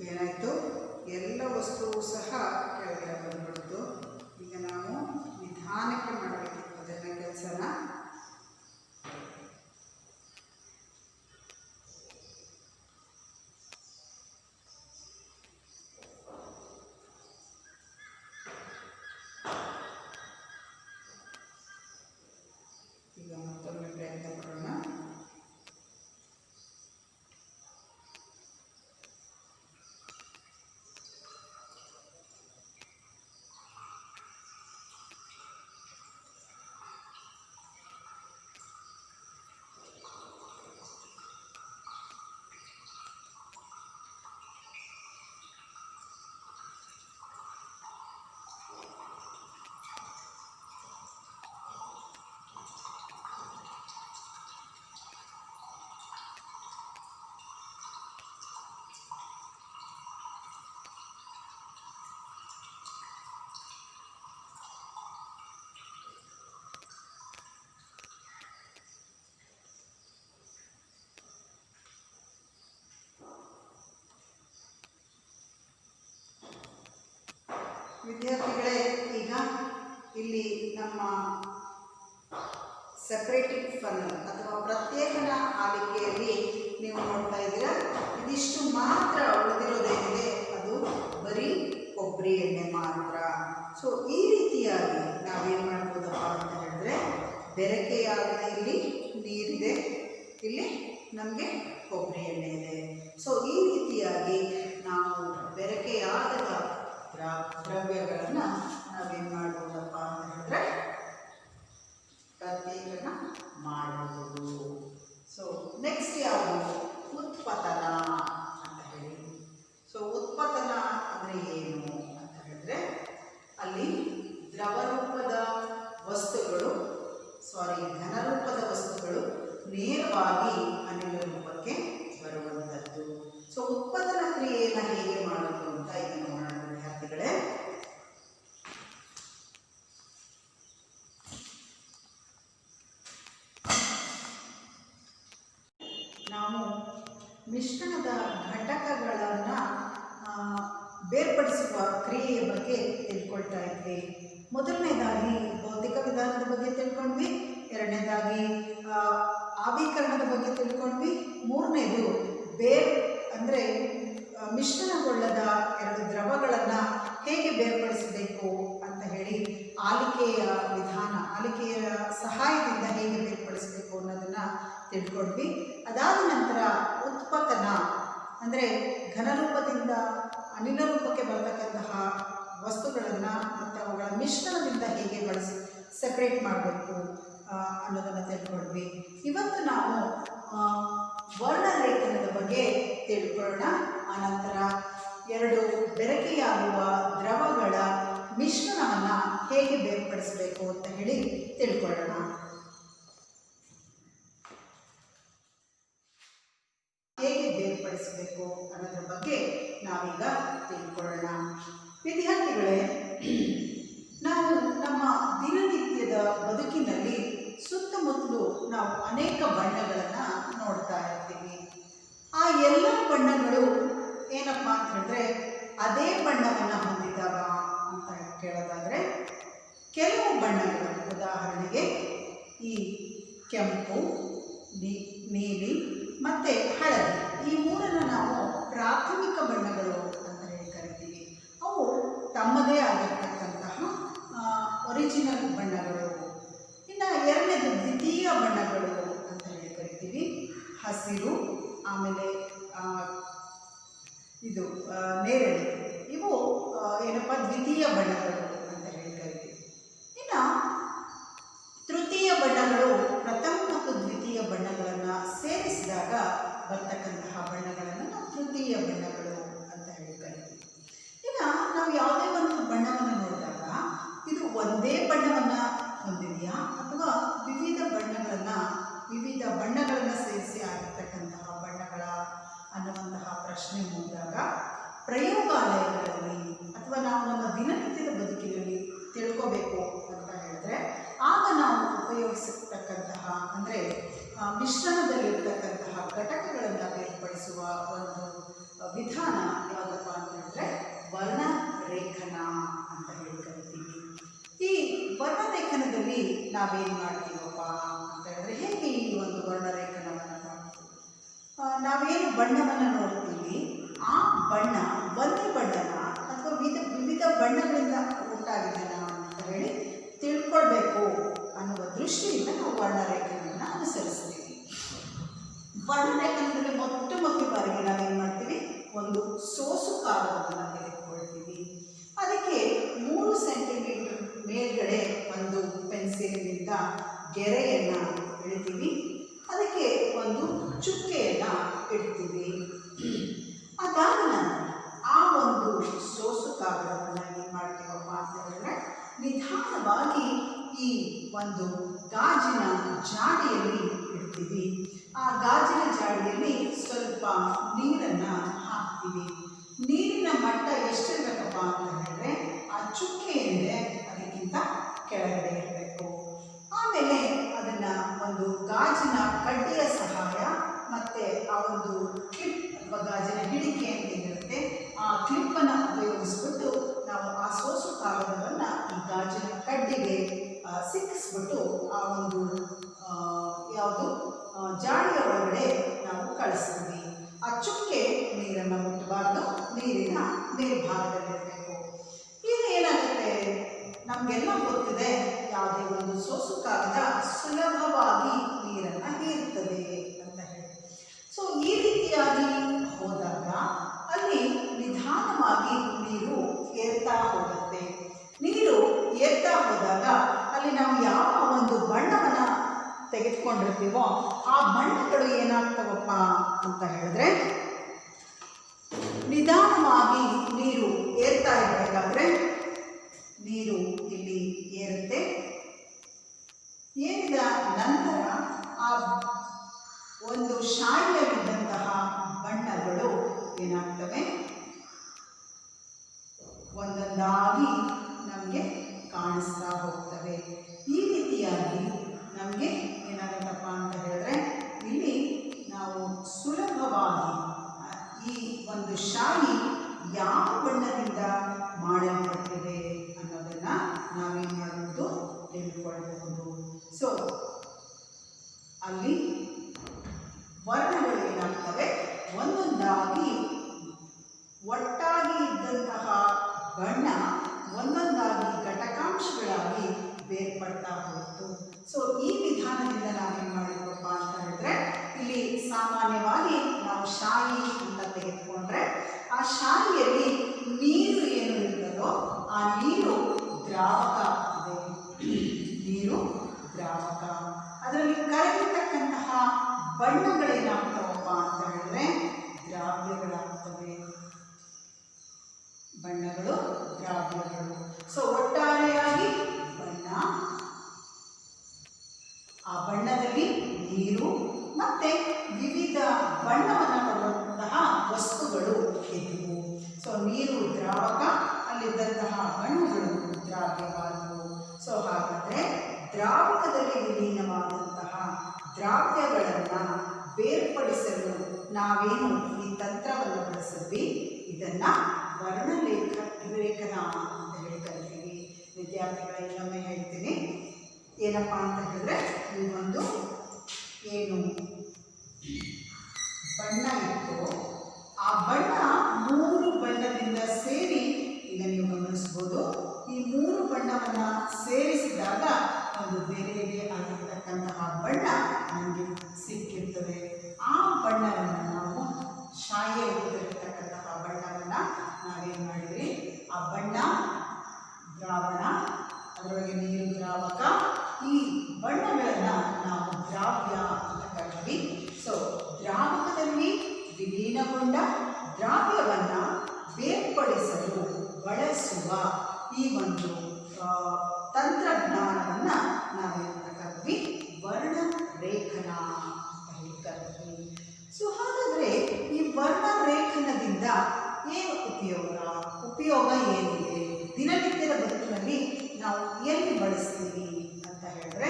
ಏನಾಯಿತು, ಎಲ್ಲ ವಸ್ತುವು ಸಹ ಕೆಳಗಡೆ ಬಂದ್ಬಿಡ್ತು. ಈಗ ನಾವು ನಿಧಾನಕ್ಕೆ ಮಾಡಬೇಕಿತ್ತು ಅದನ್ನು ಕೆಲಸನ. ಈಗ ಮತ್ತೊಮ್ಮೆ ಪ್ರಯತ್ನ ಮಾಡೋಣ. ವಿದ್ಯಾರ್ಥಿಗಳೇ, ಈಗ ಇಲ್ಲಿ ನಮ್ಮ ಸೆಪರೇಟಿಂಗ್ ಫನಲ್ ಅಥವಾ ಪ್ರತ್ಯೇಕನ ಆಲಿಕೆಯಲ್ಲಿ ನೀವು ನೋಡ್ತಾ ಇದ್ದೀರಾ, ಇದಿಷ್ಟು ಮಾತ್ರ ಉಳಿದಿರೋದೇನಿದೆ ಅದು ಬರೀ ಕೊಬ್ಬರಿ ಎಣ್ಣೆ ಮಾತ್ರ. ಸೊ ಈ ರೀತಿಯಾಗಿ ನಾವೇನು ಮಾಡ್ಬೋದಪ್ಪ ಅಂತ ಹೇಳಿದ್ರೆ, ಬೆರಕೆಯಾದ ಇಲ್ಲಿ ನೀರಿದೆ, ಇಲ್ಲಿ ನಮಗೆ ಕೊಬ್ಬರಿ ಎಣ್ಣೆ ಇದೆ. ಸೊ ಈ ರೀತಿಯಾಗಿ ನಾವು ಬೆರಕೆಯಾದ ದ್ರವ್ಯಗಳನ್ನು ನಾವೇನು ಮಾಡ್ಬೋದಪ್ಪ ಅಂತ ಹೇಳಿದ್ರೆ ಪ್ರತ್ಯೇಕನ ಮಾಡಿ ಕ್ರಿಯೆಯನ್ನು ಹೇಗೆ ಮಾಡೋದು ಅಂತ ಈಗ ನೋಡೋಣ ವಿದ್ಯಾರ್ಥಿಗಳೇ. ನಾವು ಮಿಶ್ರಣದ ಘಟಕಗಳನ್ನು ಬೇರ್ಪಡಿಸುವ ಕ್ರಿಯೆಯ ಬಗ್ಗೆ ತಿಳ್ಕೊಳ್ತಾ ಇದ್ವಿ. ಮೊದಲನೇದಾಗಿ ಭೌತಿಕ ವಿಧಾನದ ಬಗ್ಗೆ ತಿಳ್ಕೊಂಡ್ವಿ, ಎರಡನೇದಾಗಿ ಆವಿಕರಣದ ಬಗ್ಗೆ ತಿಳ್ಕೊಂಡ್ವಿ, ಮೂರನೇದು ಅಂದರೆ ಮಿಶ್ರಣಗೊಳ್ಳದ ಎರಡು ದ್ರವಗಳನ್ನು ಹೇಗೆ ಬೇರ್ಪಡಿಸಬೇಕು ಅಂತ ಹೇಳಿ ಆಲಿಕೆಯ ವಿಧಾನ, ಆಲಿಕೆಯ ಸಹಾಯದಿಂದ ಹೇಗೆ ಬೇರ್ಪಡಿಸಬೇಕು ಅನ್ನೋದನ್ನು ತಿಳ್ಕೊಂಡ್ವಿ. ಅದಾದ ನಂತರ ಉತ್ಪತನ ಅಂದರೆ ಘನರೂಪದಿಂದ ಅನಿಲ ರೂಪಕ್ಕೆ ಬರ್ತಕ್ಕಂತಹ ವಸ್ತುಗಳನ್ನು ಮತ್ತು ಅವುಗಳ ಮಿಶ್ರಣದಿಂದ ಹೇಗೆ ಸೆಪ್ರೇಟ್ ಮಾಡಬೇಕು ಅನ್ನೋದನ್ನು ತಿಳ್ಕೊಂಡ್ವಿ. ಇವತ್ತು ನಾವು ವರ್ಣಲೇಖನದ ಬಗ್ಗೆ ತಿಳ್ಕೊಳ್ಳೋಣ. ಆನಂತರ ಎರಡು ಬೆರಕೆಯಾಗುವ ದ್ರವಗಳ ಮಿಶ್ರಣವನ್ನು ಹೇಗೆ ಬೇರ್ಪಡಿಸಬೇಕು ಅಂತ ಹೇಳಿ ತಿಳ್ಕೊಳ್ಳೋಣ. ಹೇಗೆ ಬೇರ್ಪಡಿಸಬೇಕು ಅನ್ನೋದ್ರ ಬಗ್ಗೆ ನಾವೀಗ ತಿಳ್ಕೊಳ್ಳೋಣ. ವಿದ್ಯಾರ್ಥಿಗಳೇ, ನಾವು ನಮ್ಮ ದಿನನಿತ್ಯದ ಬದುಕಿನಲ್ಲಿ ಸುತ್ತಮುತ್ತಲು ನಾವು ಅನೇಕ ಬಣ್ಣಗಳನ್ನು ನೋಡ್ತಾ ಇರ್ತೀವಿ. ಆ ಎಲ್ಲ ಬಣ್ಣಗಳು ಏನಪ್ಪ ಅಂತ ಹೇಳಿದ್ರೆ ಅದೇ ಬಣ್ಣವನ್ನು ಹೊಂದಿದ್ದಾವ ಅಂತ ಕೇಳೋದಾದರೆ ಕೆಲವು ಬಣ್ಣಗಳು, ಉದಾಹರಣೆಗೆ ಈ ಕೆಂಪು, ನೀಲಿ ಮತ್ತು ಹಳದಿ, ಈ ಮೂರನ್ನು ನಾವು ಪ್ರಾಥಮಿಕ ಬಣ್ಣಗಳು ಅಂತ ಹೇಳಿ ಕರಿತೀವಿ. ಅವು ತಮ್ಮದೇ ಆಗಿರ್ತಕ್ಕಂತಹ ಒರಿಜಿನಲ್ ಬಣ್ಣಗಳು. ಇನ್ನು ಎರಡನೇದು ದ್ವಿತೀಯ ಬಣ್ಣಗಳು ಅಂತ ಹೇಳಿ ಕರಿತೀವಿ. ಹಸಿರು, ಆಮೇಲೆ ಇದು ನೇರಳೆ, ಇವು ಏನಪ್ಪ ದ್ವಿತೀಯ ಬಣ್ಣಗಳು ಅಂತ ಹೇಳಿ ಕರಿತೀವಿ. ಇನ್ನು ತೃತೀಯ ಬಣ್ಣಗಳು ಪ್ರಥಮ ಮತ್ತು ದ್ವಿತೀಯ ಬಣ್ಣಗಳನ್ನು ಸೇರಿಸಿದಾಗ ಬರ್ತಕ್ಕಂತಹ ಬಣ್ಣಗಳನ್ನು ನಾವು ತೃತೀಯ ಬಣ್ಣಗಳು ಅಂತ ಹೇಳಿ ಕರಿತೀವಿ. ಈಗ ನಾವು ಯಾವುದೇ ಒಂದು ಬಣ್ಣವನ್ನು ನೋಡಿದಾಗ ಇದು ಒಂದೇ ಬಣ್ಣವನ್ನು ಹೊಂದಿದೆಯಾ ಅಥವಾ ವಿವಿಧ ಬಣ್ಣಗಳನ್ನು ಸೇರಿಸಿ ಆಗಿರ್ತಕ್ಕಂತಹ ಬಣ್ಣಗಳ ಅನ್ನುವಂತಹ ಪ್ರಶ್ನೆ ಮೂಡಿದಾಗ ಪ್ರಯೋಗಾಲಯಗಳಲ್ಲಿ ಅಥವಾ ನಾವು ನಮ್ಮ ದಿನನಿತ್ಯದ ಬದುಕಿನಲ್ಲಿ ತಿಳ್ಕೋಬೇಕು ಅಂತ ಹೇಳಿದ್ರೆ ಆಗ ನಾವು ಉಪಯೋಗಿಸತಕ್ಕಂತಹ ಅಂದರೆ ಮಿಶ್ರಣದಲ್ಲಿರ್ತಕ್ಕಂತಹ ಘಟಕಗಳನ್ನು ಬೇರ್ಪಡಿಸುವ ಒಂದು ವಿಧಾನ ಯಾವುದಪ್ಪ ಅಂತ ಹೇಳಿದ್ರೆ ವರ್ಣರೇಖನ ಅಂತ ಹೇಳಿ ಕರಿತೀವಿ. ಈ ವರ್ಣರೇಖನದಲ್ಲಿ ನಾವೇನು ಮಾಡ್ತೀವಪ್ಪ ಅಂತ ಹೇಳಿದ್ರೆ ಹೇಗೆ ಈ ಒಂದು ವರ್ಣರೇಖನವನ್ನು ಮಾಡ್ತೀವಿ, ನಾವೇನು ಬಣ್ಣವನ್ನು ನೋಡ್ತೀವಿ ಆ ಬಣ್ಣ ಒಂದೇ ಬಣ್ಣನ ಅಥವಾ ವಿವಿಧ ಬಣ್ಣಗಳಿಂದ ಉಂಟಾಗಿದ್ದಾನ ಅಂತ ಹೇಳಿ ತಿಳ್ಕೊಳ್ಬೇಕು ಅನ್ನುವ ದೃಷ್ಟಿಯಿಂದ ನಾವು ವರ್ಣರೇಖನವನ್ನು ಅನುಸರಿಸ್ತೀವಿ. ವರ್ಣರೇಖನದಲ್ಲಿ ಮೊಟ್ಟ ಬಾರಿಗೆ ನಾವೇನು ಮಾಡ್ತೀವಿ, ಒಂದು ಸೋಸು ಕಾಗದವನ್ನು ತೆಗೆದುಕೊಳ್ತೀವಿ. ಅದಕ್ಕೆ 3 ಸೆಂಟಿಮೀಟರ್ ಮೇಲ್ಗಡೆ ಒಂದು ಪೆನ್ಸಿಲಿನಿಂದ ಗೆರೆಯನ್ನು ಎಳಿತೀವಿ. ಅದಕ್ಕೆ ಒಂದು ಚುಕ್ಕೆಯನ್ನು ಇಡ್ತೀವಿ. ಅದಾದ ನಂತರ ಆ ಒಂದು ಸೋಸು ಕಾಗದವನ್ನು ಏನು ಮಾಡ್ತೀವಪ್ಪ ಅಂತ ಹೇಳಿದ್ರೆ ನಿಧಾನವಾಗಿ ಈ ಒಂದು ಗಾಜಿನ ಜಾಡಿಯಲ್ಲಿ ಇಡ್ತೀವಿ. ಆ ಗಾಜಿನ ಜಾಡಿಯಲ್ಲಿ ಸ್ವಲ್ಪ ನೀರನ್ನು ಹಾಕ್ತೀವಿ. ನೀರಿನ ಮಟ್ಟ ಎಷ್ಟಿರಬೇಕಪ್ಪ ಅಂತ ಹೇಳಿದ್ರೆ ಆ ಚುಕ್ಕೆ ಏನಿದೆ ಅದಕ್ಕಿಂತ ಕೆಳಗಡೆ ಇರಬೇಕು. ಆಮೇಲೆ ಅದನ್ನು ಒಂದು ಗಾಜಿನ ಕಡ್ಡಿಯ ಸಹಾಯ ಮತ್ತು ಆ ಒಂದು ಕ್ಲಿಪ್ ಅಥವಾ ಗಾಜಿನ ಹಿಡಿಕೆ ಅಂತ ಏನಿರುತ್ತೆ ಆ ಕ್ಲಿಪ್ಪನ್ನು ಉಪಯೋಗಿಸ್ಬಿಟ್ಟು ನಾವು ಆ ಸೋಸು ಕಾಗದವನ್ನು ಈ ಗಾಜಿನ ಕಡ್ಡಿಗೆ ಸಿಕ್ಕಿಸ್ಬಿಟ್ಟು ಆ ಒಂದು ಯಾವುದು ಜಾಡಿಯ ಒಳಗಡೆ ನಾವು ಕಳಿಸ್ತೀವಿ. ಆ ಚುಕ್ಕೆ ನೀರನ್ನು ಮುಟ್ಟಬಾರ್ದು, ನೀರಿನ ಮೇಲ್ಭಾಗದಲ್ಲಿರಬೇಕು. ಈಗ ಏನಾಗುತ್ತೆ, ನಮಗೆಲ್ಲ ಗೊತ್ತಿದೆ ಯಾವುದೇ ಒಂದು ಸೋಸು ಕಾಗದ ಸುಲಭವಾಗಿ ನೀರನ್ನು ಹೀರುತ್ತದೆ ಅಂತ ಹೇಳಿ. ಸೊ ಈ ರೀತಿಯಾಗಿ ಹೋದಾಗ ಅಲ್ಲಿ ನಿಧಾನವಾಗಿ ನೀರು ಏರ್ತಾ ಹೋಗುತ್ತೆ. ನೀರು ಏರ್ತಾ ಹೋದಾಗ ಅಲ್ಲಿ ನಾವು ಯಾವ ಒಂದು ಬಣ್ಣವನ್ನು ತೆಗೆದುಕೊಂಡಿರ್ತೀವೋ ಆ ಬಣ್ಣಗಳು ಏನಾಗ್ತವಪ್ಪ ಅಂತ ಹೇಳಿದ್ರೆ ನಿಧಾನವಾಗಿ ನೀರು ಏರ್ತಾ ಇರಬೇಕಾದ್ರೆ ನೀರು ಇಲ್ಲಿ ಏರುತ್ತೆ. ಏರಿದ ನಂತರ ಆ ಒಂದು ಶಾಯಿಯಲ್ಲಿದ್ದಂತಹ ಬಣ್ಣಗಳು ಏನಾಗ್ತವೆ ಒಂದೊಂದಾಗಿ ನಮಗೆ ಕಾಣಿಸ್ತಾ ಹೋಗ್ತವೆ. ಈ ರೀತಿಯಾಗಿ ನಮಗೆ ಏನಾಗುತ್ತಪ್ಪ ಅಂತ ಹೇಳಿದ್ರೆ ಇಲ್ಲಿ ನಾವು ಸುಲಭವಾಗಿ ಈ ಒಂದು ಶಾಯಿ ಯಾವ ಬಣ್ಣದಿಂದ ಮಾಡಲ್ಪಟ್ಟಿದೆ ಅನ್ನೋದನ್ನು ನಾವೇನು ಮಾಡುವುದು ತಿಳ್ಕೊಳ್ಬಹುದು. ಸೊ ಅಲ್ಲಿ ವರ್ಣಗಳು ಏನಾಗ್ತವೆ ಒಂದೊಂದಾಗಿ ಒಟ್ಟಾಗಿ ಇದ್ದಂತಹ ಬಣ್ಣ ಒಂದೊಂದಾಗಿ ಘಟಕಾಂಶಗಳಾಗಿ ಬೇರ್ಪಡ್ತಾ ಹೋಯಿತು. ಸೊ ಈ ವಿಧಾನದಿಂದ ನಾವೇನು ಮಾಡಿದ್ವಪ್ಪ ಅಂತ ಹೇಳಿದ್ರೆ ಇಲ್ಲಿ ಸಾಮಾನ್ಯವಾಗಿ ನಾವು ಶಾಯಿ ಅಂತ ತೆಗೆದುಕೊಂಡ್ರೆ ಆ ಶಾಯಿಯಲ್ಲಿ ನೀರು ಏನು ಇರ್ತದೋ ಆ ನೀರು ದ್ರಾವಕ ಇದೆ. ನೀರು ದ್ರಾವಕ. ಅದರಲ್ಲಿ ಕರಗಿರ್ತಕ್ಕಂತಹ ಬಣ್ಣಗಳೇನಾಗ್ತವಪ್ಪ ಅಂತ ಹೇಳಿದ್ರೆ ದ್ರಾವ್ಯಗಳಾಗ್ತವೆ. ಬಣ್ಣಗಳು ದ್ರಾವ್ಯಗಳು. ಸೊ ಒಟ್ಟಾರೆಯಾಗಿ ಬಣ್ಣ, ಆ ಬಣ್ಣದಲ್ಲಿ ನೀರು ಮತ್ತೆ ವಿವಿಧ ಬಣ್ಣವನ್ನು ಕೊಡುವಂತಹ ವಸ್ತುಗಳು ಇದ್ದವು. ಸೊ ನೀರು ದ್ರಾವಕ, ಅಲ್ಲಿದ್ದಂತಹ ಬಣ್ಣಗಳು ದ್ರಾವ್ಯವಾದವು. ಸೊ ಹಾಗಾದರೆ ದ್ರಾವಕದಲ್ಲಿ ವಿಲೀನವಾದಂತಹ ದ್ರಾವ್ಯಗಳನ್ನು ಬೇರ್ಪಡಿಸಲು ನಾವೇನು ಈ ತಂತ್ರವನ್ನು ಬಳಸಿದ್ವಿ ಇದನ್ನು ವರ್ಣಲೇಖನ ಅಂತ ಹೇಳಿ ಕರಿತೀವಿ. ವಿದ್ಯಾರ್ಥಿಗಳ ಇನ್ನೊಮ್ಮೆ ಹೇಳ್ತೀನಿ, ಏನಪ್ಪ ಅಂತ ಹೇಳಿದ್ರೆ ಈ ಒಂದು ಏನು ಬಣ್ಣ ಇತ್ತು ಆ ಬಣ್ಣ 3 ಬಣ್ಣದಿಂದ ಸೇರಿ, ಈಗ ನೀವು ಗಮನಿಸ್ಬೋದು, ಈ 3 ಬಣ್ಣವನ್ನು ಸೇರಿಸಿದಾಗ ಒಂದು ಬೇರೆ ಆಗಿರ್ತಕ್ಕಂತಹ ಬಣ್ಣ ನಮಗೆ ಸಿಕ್ಕಿರ್ತದೆ. ಆ ಬಣ್ಣವನ್ನು ನಾವು ಶಾಯಿಯ ರೂಪದಲ್ಲಿರ್ತಕ್ಕಂತಹ ಬಣ್ಣವನ್ನು ನಾವೇನು ಮಾಡಿದ್ರಿ, ಆ ಬಣ್ಣ ದ್ರಾವಣ, ಅದರೊಳಗೆ ನೀರು ದ್ರಾವಕ, ಈ ಬಣ್ಣಗಳನ್ನು ನಾವು ದ್ರಾವ್ಯ ಅಂತ ಕರೀತೀವಿ. ಸೊ ದ್ರಾವಕದಲ್ಲಿ ವಿಲೀನಗೊಂಡ ದ್ರಾವ್ಯವನ್ನು ಬೇರ್ಪಡಿಸಲು ಬಳಸುವ ಈ ಒಂದು ತಂತ್ರಜ್ಞಾನವನ್ನು ನಾವೇನು ಕರೀತೀವಿ ವರ್ಣರೇಖನ ಅಂತ ಹೇಳಿ ಕರೀತೀವಿ. ಸೊ ಹಾಗಾದರೆ ಈ ವರ್ಣರೇಖನದಿಂದ ಏನು ಉಪಯೋಗ ಏನಿದೆ, ದಿನನಿತ್ಯದ ಬದುಕಿನಲ್ಲಿ ನಾವು ಎಲ್ಲಿ ಬಳಸ್ತೀವಿ ಅಂತ ಹೇಳಿದ್ರೆ,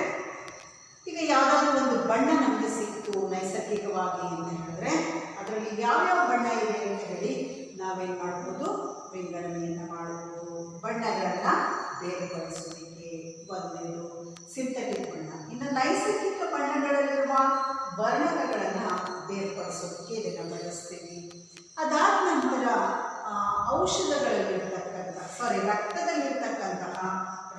ಈಗ ಯಾವುದಾದ್ರೂ ಒಂದು ಬಣ್ಣ ನಮಗೆ ಸಿಕ್ತು ನೈಸರ್ಗಿಕವಾಗಿ ಅಂತ ಹೇಳಿದ್ರೆ ಅದರಲ್ಲಿ ಯಾವ್ಯಾವ ಬಣ್ಣ ಇದೆ ಅಂತ ಹೇಳಿ ನಾವೇನು ಮಾಡ್ಬೋದು, ವಿಂಗಡಣೆಯನ್ನು ಮಾಡ್ಬೋದು. ಬಣ್ಣಗಳನ್ನು ಬೇರ್ಪಡಿಸುವಿಕೆ ಒಂದನೇದು ಸಿಂಥೆಟಿಕ್ ಬಣ್ಣ. ಇನ್ನು ನೈಸರ್ಗಿಕ ಬಣ್ಣಗಳಲ್ಲಿರುವ ವರ್ಣಗಳನ್ನು ಬೇರ್ಪಡಿಸೋದಕ್ಕೆ ಇದನ್ನು ಬಳಸ್ತೀವಿ. ಅದಾದ ನಂತರ ರಕ್ತದಲ್ಲಿರ್ತಕ್ಕಂತಹ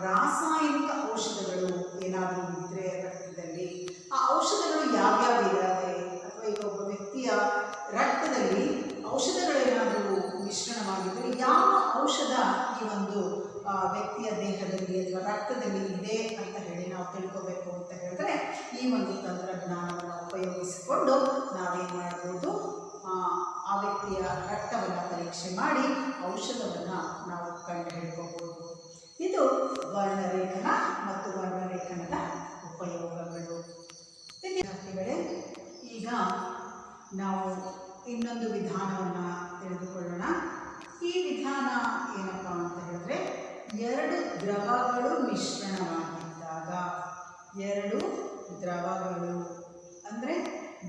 ರಾಸಾಯನಿಕ ಔಷಧಗಳು ಏನಾದರೂ ಇದ್ದರೆ ರಕ್ತದಲ್ಲಿ, ಆ ಔಷಧಗಳು ಯಾವ್ಯಾವ ಇದ್ದಾವೆ, ಅಥವಾ ಈಗ ಒಬ್ಬ ವ್ಯಕ್ತಿಯ ರಕ್ತದಲ್ಲಿ ಔಷಧಗಳೇನಾದರೂ ಮಿಶ್ರಣವಾಗಿದ್ದರೆ ಯಾವ ಔಷಧ ಈ ಒಂದು ವ್ಯಕ್ತಿಯ ದೇಹದಲ್ಲಿ ಅಥವಾ ರಕ್ತದಲ್ಲಿ ಇದೆ ಅಂತ ಹೇಳಿ ನಾವು ತಿಳ್ಕೋಬೇಕು ಅಂತ ಹೇಳಿದ್ರೆ ಈ ಒಂದು ತಂತ್ರಜ್ಞಾನವನ್ನು ಉಪಯೋಗಿಸಿಕೊಂಡು ನಾವೇನು ಮಾಡ್ಬೋದು, ಆ ವ್ಯಕ್ತಿಯ ರಕ್ತವನ್ನು ಪರೀಕ್ಷೆ ಮಾಡಿ ಔಷಧವನ್ನು ನಾವು ಕಂಡು ಹಿಡ್ಕೋಬೋದು. ಇದು ವರ್ಣರೇಖನ ಮತ್ತು ವರ್ಣರೇಖನದ ಉಪಯೋಗಗಳು. ವಿದ್ಯಾರ್ಥಿಗಳೇ, ಈಗ ನಾವು ಇನ್ನೊಂದು ವಿಧಾನವನ್ನು ತಿಳಿದುಕೊಳ್ಳೋಣ. ಈ ವಿಧಾನ ಏನಪ್ಪ ಅಂತ ಹೇಳಿದ್ರೆ, 2 ದ್ರವಗಳು ಮಿಶ್ರಣವಾಗಿದ್ದಾಗ, 2 ದ್ರವಗಳು ಅಂದರೆ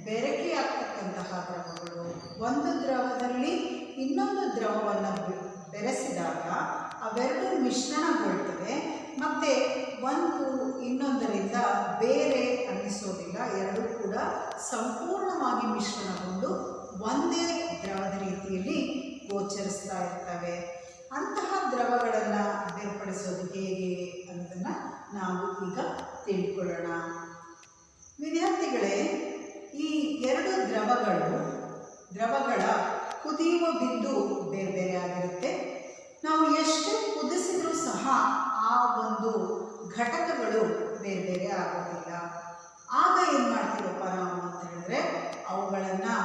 ಬೆರಕೆ ಆಗ್ತಕ್ಕಂತಹ ದ್ರವಗಳು ಒಂದು ದ್ರವದಲ್ಲಿ ಇನ್ನೊಂದು ದ್ರವವನ್ನು ಬೆರೆಸಿದಾಗ ಅವೆರಡು ಮಿಶ್ರಣಗೊಳ್ತವೆ ಮತ್ತು ಒಂದು ಇನ್ನೊಂದರಿಂದ ಬೇರೆ ಅನ್ನಿಸೋದಿಲ್ಲ. ಎರಡೂ ಕೂಡ ಸಂಪೂರ್ಣವಾಗಿ ಮಿಶ್ರಣಗೊಂಡು ಒಂದೇ ದ್ರವದ ರೀತಿಯಲ್ಲಿ ಗೋಚರಿಸ್ತಾ ಇರ್ತವೆ. ಅಂತಹ ದ್ರವಗಳನ್ನು ಬೇರ್ಪಡಿಸೋದು ಹೇಗೆ ಅನ್ನೋದನ್ನು ನಾವು ಈಗ ತಿಳ್ಕೊಳ್ಳೋಣ. ವಿದ್ಯಾರ್ಥಿಗಳೇ, ಈ 2 ದ್ರವಗಳ ಕುದಿಯುವ ಬಿಂದು ಬೇರೆ ಬೇರೆ ಆಗಿರುತ್ತೆ. ನಾವು ಎಷ್ಟು ಕುದಿಸಿದ್ರೂ ಸಹ ಆ ಒಂದು ಘಟಕಗಳು ಬೇರೆ ಬೇರೆ ಆಗೋದಿಲ್ಲ. ಆಗ ಏನು ಮಾಡ್ತೀವಪ್ಪ ನಾವು ಅಂತ ಹೇಳಿದ್ರೆ, ಅವುಗಳನ್ನು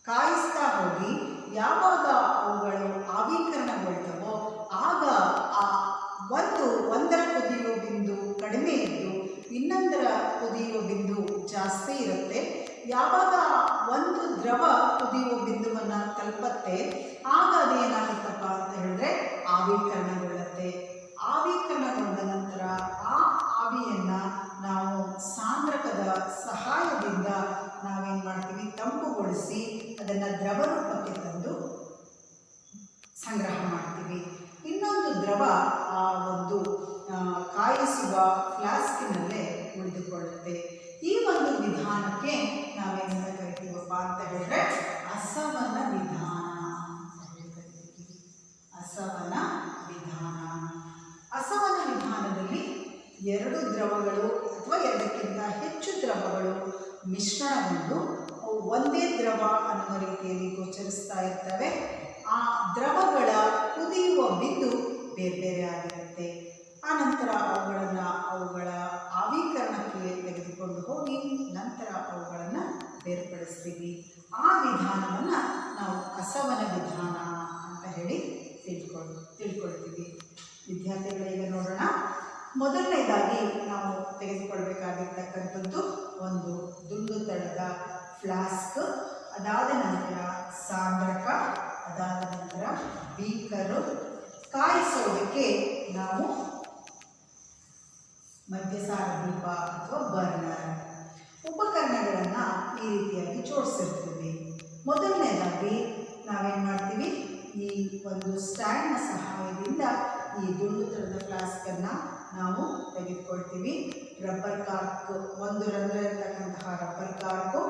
ಕಾಯಿಸ್ತಾ ಹೋಗಿ ಯಾವಾಗ ಅವುಗಳು ಆವಿಕರಣಗೊಳ್ತವೋ ಆಗ ಆ ಒಂದರ ಕುದಿಯುವ ಬಿಂದು ಕಡಿಮೆ ಇದ್ದು ಇನ್ನೊಂದರ ಕುದಿಯುವ ಬಿಂದು ಜಾಸ್ತಿ ಇರುತ್ತೆ. ಯಾವಾಗ ಒಂದು ದ್ರವ ಕುದಿಯುವ ಬಿಂದುವನ್ನು ಬರುತ್ತೆ, ಆಗ ಅದೇನಾಗುತ್ತಪ್ಪ ಅಂತ ಹೇಳಿದ್ರೆ ಆವಿಕರಣಗೊಳ್ಳುತ್ತೆ. ಆವಿಕರಣಗೊಂಡ ನಂತರ ಆ ಆವಿಯನ್ನು ನಾವು ಸಾಂದ್ರಕದ ಸಹಾಯದಿಂದ ನಾವೇನು ಮಾಡ್ತೀವಿ, ತಂಪುಗೊಳಿಸಿ ಅದನ್ನು ದ್ರವ ರೂಪಕ್ಕೆ ತಂದು ಸಂಗ್ರಹ ಮಾಡ್ತೀವಿ. ಇನ್ನೊಂದು ದ್ರವ ಆ ಒಂದು ಕಾಯಿಸುವ ಫ್ಲಾಸ್ಕಿನಲ್ಲೇ ಉಳಿದುಕೊಳ್ಳುತ್ತೆ. ಈ ಒಂದು ವಿಧಾನಕ್ಕೆ ನಾವೇನಿಂದ ಕರಿತೀವಪ್ಪ ಅಂತ ಹೇಳಿದ್ರೆ ಅಸವನ ವಿಧಾನ ಅಂತ ಹೇಳಿ ಕರಿತೀವಿ. ಅಸವನ ವಿಧಾನ. ಅಸವನ ವಿಧಾನದಲ್ಲಿ ಎರಡು ದ್ರವಗಳು ಅಥವಾ ಎರಡಕ್ಕಿಂತ ಹೆಚ್ಚು ದ್ರವಗಳು ಮಿಶ್ರಣಗೊಂಡು ಒಂದೇ ದ್ರವ ಅನ್ನುವ ರೀತಿಯಲ್ಲಿ ಗೋಚರಿಸ್ತಾ ಇರ್ತವೆ. ಆ ದ್ರವಗಳ ಕುದಿಯುವ ಬಿಂದು ಬೇರೆ ಬೇರೆ ಆಗಿರುತ್ತೆ. ಆನಂತರ ಅವುಗಳ ಆವಿಕರಣಕ್ಕೆ ತೆಗೆದುಕೊಂಡು ಹೋಗಿ ನಂತರ ಅವುಗಳನ್ನು ಬೇರ್ಪಡಿಸ್ತೀವಿ. ಆ ವಿಧಾನವನ್ನು ನಾವು ಅಸವನ ವಿಧಾನ ಅಂತ ಹೇಳಿ ತಿಳ್ಕೊಳ್ತೀವಿ. ವಿದ್ಯಾರ್ಥಿಗಳಿಗೆ ನೋಡೋಣ. ಮೊದಲನೇದಾಗಿ ನಾವು ತೆಗೆದುಕೊಳ್ಬೇಕಾಗಿರ್ತಕ್ಕಂಥದ್ದು ಒಂದು ದುಂಡು ತಳದ ಫ್ಲಾಸ್ಕ್, ಅದಾದ ನಂತರ ಸಾಂದ್ರಕ, ಅದಾದ ನಂತರ ಬೀಕರು. ಕಾಯಿಸೋದಕ್ಕೆ ನಾವು ಮಧ್ಯಸಾರ ದೀಪ ಅಥವಾ ಬರ್ನರ್. ಉಪಕರಣಗಳನ್ನು ಈ ರೀತಿಯಾಗಿ ಜೋಡಿಸಿರ್ತೀವಿ. ಮೊದಲನೇದಾಗಿ ನಾವೇನು ಮಾಡ್ತೀವಿ, ಈ ಒಂದು ಸ್ಟ್ಯಾಂಡ್ನ ಸಹಾಯದಿಂದ ಈ ದುಂಡು ತಳದ ಫ್ಲಾಸ್ಕನ್ನು ನಾವು ತೆಗೆದುಕೊಳ್ತೀವಿ. ರಬ್ಬರ್ ಕಾರ್ಕ್, ಒಂದು ರಂಧ್ರ ಇರತಕ್ಕಂತಹ ರಬ್ಬರ್ ಕಾರ್ಕು,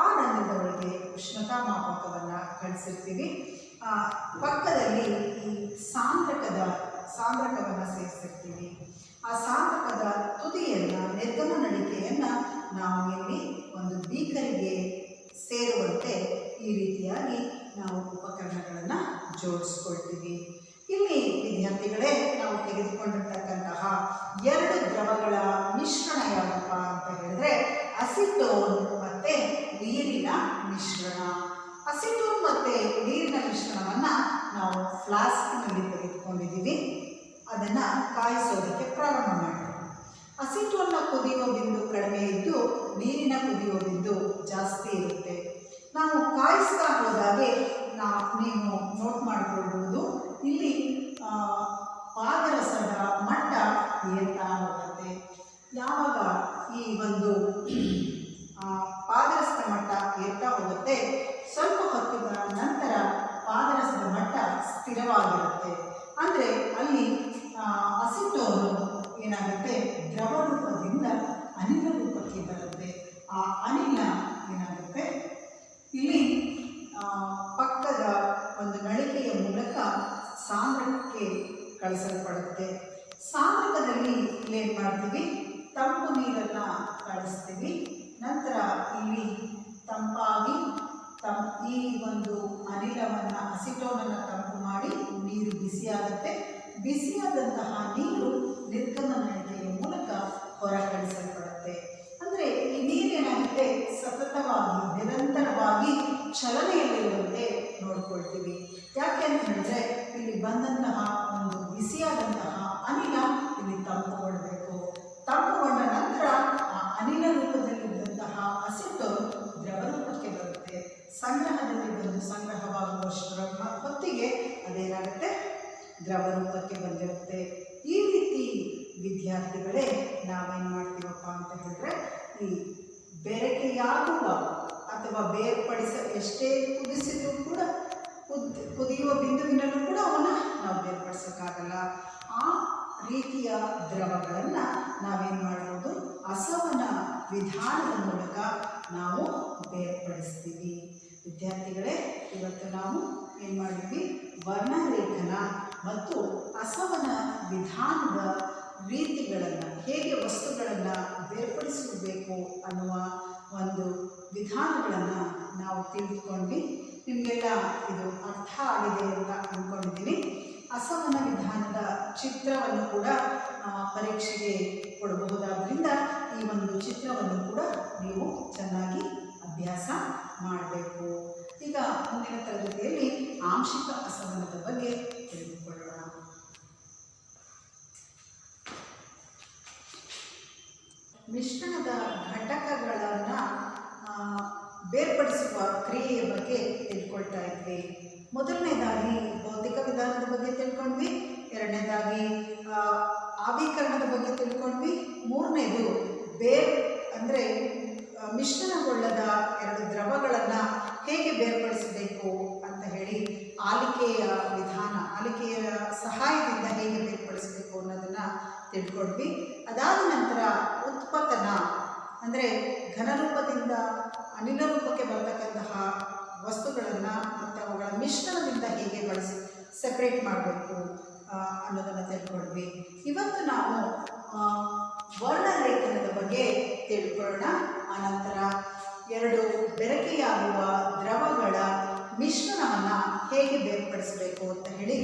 ಆ ರಂಧ್ರದ ಒಳಗೆ ಉಷ್ಣತಾ ಮಾಪಕವನ್ನು ಕಳಿಸಿರ್ತೀವಿ. ಪಕ್ಕದಲ್ಲಿ ಈ ಸಾಂದ್ರಕವನ್ನು ಸೇರಿಸಿರ್ತೀವಿ. ಆ ಸಾಂದ್ರಕದ ತುದಿಯನ್ನು, ನಿರ್ಗಮ ನಳಿಕೆಯನ್ನು ನಾವು ಇಲ್ಲಿ ಒಂದು ಬೀಕರಿಗೆ ಸೇರುವಂತೆ ಈ ರೀತಿಯಾಗಿ ನಾವು ಉಪಕರಣಗಳನ್ನು ಜೋಡಿಸ್ಕೊಳ್ತೀವಿ. ಇಲ್ಲಿ ವಿದ್ಯಾರ್ಥಿಗಳೇ ನಾವು ತೆಗೆದುಕೊಂಡಿರ್ತಕ್ಕಂತಹ ಎರಡು ದ್ರವಗಳ ಮಿಶ್ರಣ ಯಾವುದಪ್ಪ ಅಂತ ಹೇಳಿದ್ರೆ ಅಸಿಟೋನ್ ಮತ್ತು ನೀರಿನ ಮಿಶ್ರಣ. ಅಸಿಟೋನ್ ಮತ್ತು ನೀರಿನ ಮಿಶ್ರಣವನ್ನು ನಾವು ಫ್ಲಾಸ್ಕ್ನಲ್ಲಿ ತೆಗೆದುಕೊಂಡಿದ್ದೀವಿ. ಅದನ್ನು ಕಾಯಿಸೋದಕ್ಕೆ ಪ್ರಾರಂಭ ಮಾಡಿದ್ವಿ. ಅಸಿಟೋನ್ನ ಕುದಿಯುವ ಬಿಂದು ಕಡಿಮೆ ಇದ್ದು ನೀರಿನ ಕುದಿಯುವ ಬಿಂದು ಜಾಸ್ತಿ ಇರುತ್ತೆ. ನಾವು ಕಾಯಿಸ್ತಾ ಹೋದಾಗೆ ನೀವು ನೋಟ್ ಮಾಡಿಕೊಳ್ಬೋದು, ಇಲ್ಲಿ ಪಾದರಸದ ಮಟ್ಟ ಏರ್ತಾ ಹೋಗುತ್ತೆ. ಯಾವಾಗ ಈ ಒಂದು ಪಾದರಸದ ಮಟ್ಟ ಏರ್ತಾ ಹೋಗುತ್ತೆ, ಸ್ವಲ್ಪ ಹೊತ್ತಿನ ನಂತರ ಪಾದರಸದ ಮಟ್ಟ ಸ್ಥಿರವಾಗಿರುತ್ತೆ. ಅಂದರೆ ಅಲ್ಲಿ ಅಸಿಟೋನು ಏನಾಗುತ್ತೆ, ದ್ರವ ರೂಪದಿಂದ ಅನಿಲ ರೂಪಕ್ಕೆ ಬರುತ್ತೆ. ಆ ಅನಿಲ ಏನಾಗುತ್ತೆ, ಇಲ್ಲಿ ಪಕ್ಕದ ಒಂದು ನಳಿಕೆಯ ಮೂಲಕ ಸಾಂದ್ರಕಕ್ಕೆ ಕಳಿಸಲ್ಪಡುತ್ತೆ. ಸಾಂದ್ರಕದಲ್ಲಿ ಇಲ್ಲೇನು ಮಾಡ್ತೀವಿ, ತಂಪು ನೀರನ್ನು ಕಳಿಸ್ತೀವಿ. ನಂತರ ಇಲ್ಲಿ ತಂಪಾಗಿ ಈ ಒಂದು ಅನಿಲವನ್ನು, ಅಸಿಟೋನನ್ನು ತಂಪು ಮಾಡಿ ನೀರು ಬಿಸಿಯಾಗುತ್ತೆ. ಬಿಸಿಯಾದಂತಹ ನೀರು ನಿರ್ಗಮ ನಳಿಕೆಯ ಮೂಲಕ ಹೊರಕಳಿಸಲ್ಪಡುತ್ತೆ. ಅಂದರೆ ಈ ನೀರೇನಾಗುತ್ತೆ, ಸತತವಾಗಿ ನಿರಂತರವಾಗಿ ಚಲನೆಯಲ್ಲಿರುವಂತೆ ನೋಡ್ಕೊಳ್ತೀವಿ. ಯಾಕೆ ಅಂತ ಹೇಳಿದ್ರೆ ಇಲ್ಲಿ ಬಂದಂತಹ ಒಂದು ಬಿಸಿಯಾದಂತಹ ಅನಿಲ ಇಲ್ಲಿ ತಂಪುಗೊಳ್ಳಬೇಕು. ತಂಪುಗೊಂಡ ನಂತರ ಆ ಅನಿಲ ರೂಪದಲ್ಲಿದ್ದಂತಹ ಅಸಿಟೋನ್ ದ್ರವ ರೂಪಕ್ಕೆ ಬರುತ್ತೆ. ಸಂಗ್ರಹದಲ್ಲಿ ಬಂದು ಸಂಗ್ರಹವಾಗುವಷ್ಟರ ಹೊತ್ತಿಗೆ ಅದೇನಾಗುತ್ತೆ, ದ್ರವ ರೂಪಕ್ಕೆ ಬಂದಿರುತ್ತೆ. ಈ ರೀತಿ ವಿದ್ಯಾರ್ಥಿಗಳೇ ನಾವೇನು ಮಾಡ್ತೀವಪ್ಪ ಅಂತ ಹೇಳಿದ್ರೆ ಈ ಬೆರಕೆಯಾಗುವ ಅಥವಾ ಎಷ್ಟೇ ಕುದಿಸಿದ್ರೂ ಕೂಡ ಕುದಿಯುವ ಬಿಂದುವಿನಲ್ಲೂ ಕೂಡ ಅವನ್ನ ನಾವು ಬೇರ್ಪಡಿಸೋಕ್ಕಾಗಲ್ಲ. ಆ ರೀತಿಯ ದ್ರವಗಳನ್ನು ನಾವೇನು ಮಾಡ್ಬೋದು, ಅಸವನ ವಿಧಾನದ ಮೂಲಕ ನಾವು ಬೇರ್ಪಡಿಸ್ತೀವಿ. ವಿದ್ಯಾರ್ಥಿಗಳೇ, ಇವತ್ತು ನಾವು ಏನು ಮಾಡಿದ್ವಿ, ವರ್ಣರೇಖನ ಮತ್ತು ಅಸವನ ವಿಧಾನದ ರೀತಿಗಳನ್ನು, ಹೇಗೆ ವಸ್ತುಗಳನ್ನು ಬೇರ್ಪಡಿಸಬೇಕು ಅನ್ನುವ ಒಂದು ವಿಧಾನಗಳನ್ನು ನಾವು ತಿಳಿದುಕೊಂಡ್ವಿ. ನಿಮಗೆಲ್ಲ ಇದು ಅರ್ಥ ಆಗಿದೆ ಅಂತ ಅಂದ್ಕೊಂಡಿದ್ದೀನಿ. ಅಸವನ ವಿಧಾನದ ಚಿತ್ರವನ್ನು ಕೂಡ ಪರೀಕ್ಷೆಗೆ ಕೊಡಬಹುದಾದ್ದರಿಂದ ಈ ಒಂದು ಚಿತ್ರವನ್ನು ಕೂಡ ನೀವು ಚೆನ್ನಾಗಿ ಅಭ್ಯಾಸ ಮಾಡಬೇಕು. ಈಗ ಮುಂದಿನ ತರಗತಿಯಲ್ಲಿ ಆಂಶಿಕ ಅಸವನದ ಬಗ್ಗೆ ತಿಳಿದುಕೊಳ್ಳೋಣ. ಮಿಶ್ರಣದ ಘಟಕಗಳನ್ನು ಬೇರ್ಪಡಿಸುವ ಕ್ರಿಯೆಯ ಬಗ್ಗೆ ತಿಳ್ಕೊಳ್ತಾ ಇದ್ವಿ. ಮೊದಲನೇದಾಗಿ ಭೌತಿಕ ವಿಧಾನದ ಬಗ್ಗೆ ತಿಳ್ಕೊಂಡ್ವಿ, ಎರಡನೇದಾಗಿ ಆವಿಕರಣದ ಬಗ್ಗೆ ತಿಳ್ಕೊಂಡ್ವಿ, ಮೂರನೇದು ಅಂದರೆ ಮಿಶ್ರಣಗೊಳ್ಳದ ಎರಡು ದ್ರವಗಳನ್ನು ಹೇಗೆ ಬೇರ್ಪಡಿಸಬೇಕು ಅಂತ ಹೇಳಿ ಆಲಿಕೆಯ ವಿಧಾನ, ಆಲಿಕೆಯ ಸಹಾಯದಿಂದ ಹೇಗೆ ಬೇರ್ಪಡಿಸಬೇಕು ಅನ್ನೋದನ್ನು ತಿಳ್ಕೊಂಡ್ವಿ. ಅದಾದ ನಂತರ ಉತ್ಪತನ ಅಂದರೆ ಘನರೂಪದಿಂದ ಅನಿಲ ರೂಪಕ್ಕೆ ಬರತಕ್ಕಂತಹ ವಸ್ತುಗಳನ್ನು ಮತ್ತು ಅವುಗಳ ಮಿಶ್ರಣದಿಂದ ಹೇಗೆ ಸೆಪ್ರೇಟ್ ಮಾಡಬೇಕು ಅನ್ನೋದನ್ನು ತಿಳ್ಕೊಂಡ್ವಿ. ಇವತ್ತು ನಾವು ವರ್ಣಲೇಖನದ ಬಗ್ಗೆ ತಿಳ್ಕೊಳ್ಳೋಣ. ಆನಂತರ ಎರಡು ಬೆರಕೆಯಾಗುವ ದ್ರವಗಳ ಮಿಶ್ರಣವನ್ನು ಹೇಗೆ ಬೇರ್ಪಡಿಸಬೇಕು ಅಂತ ಹೇಳಿ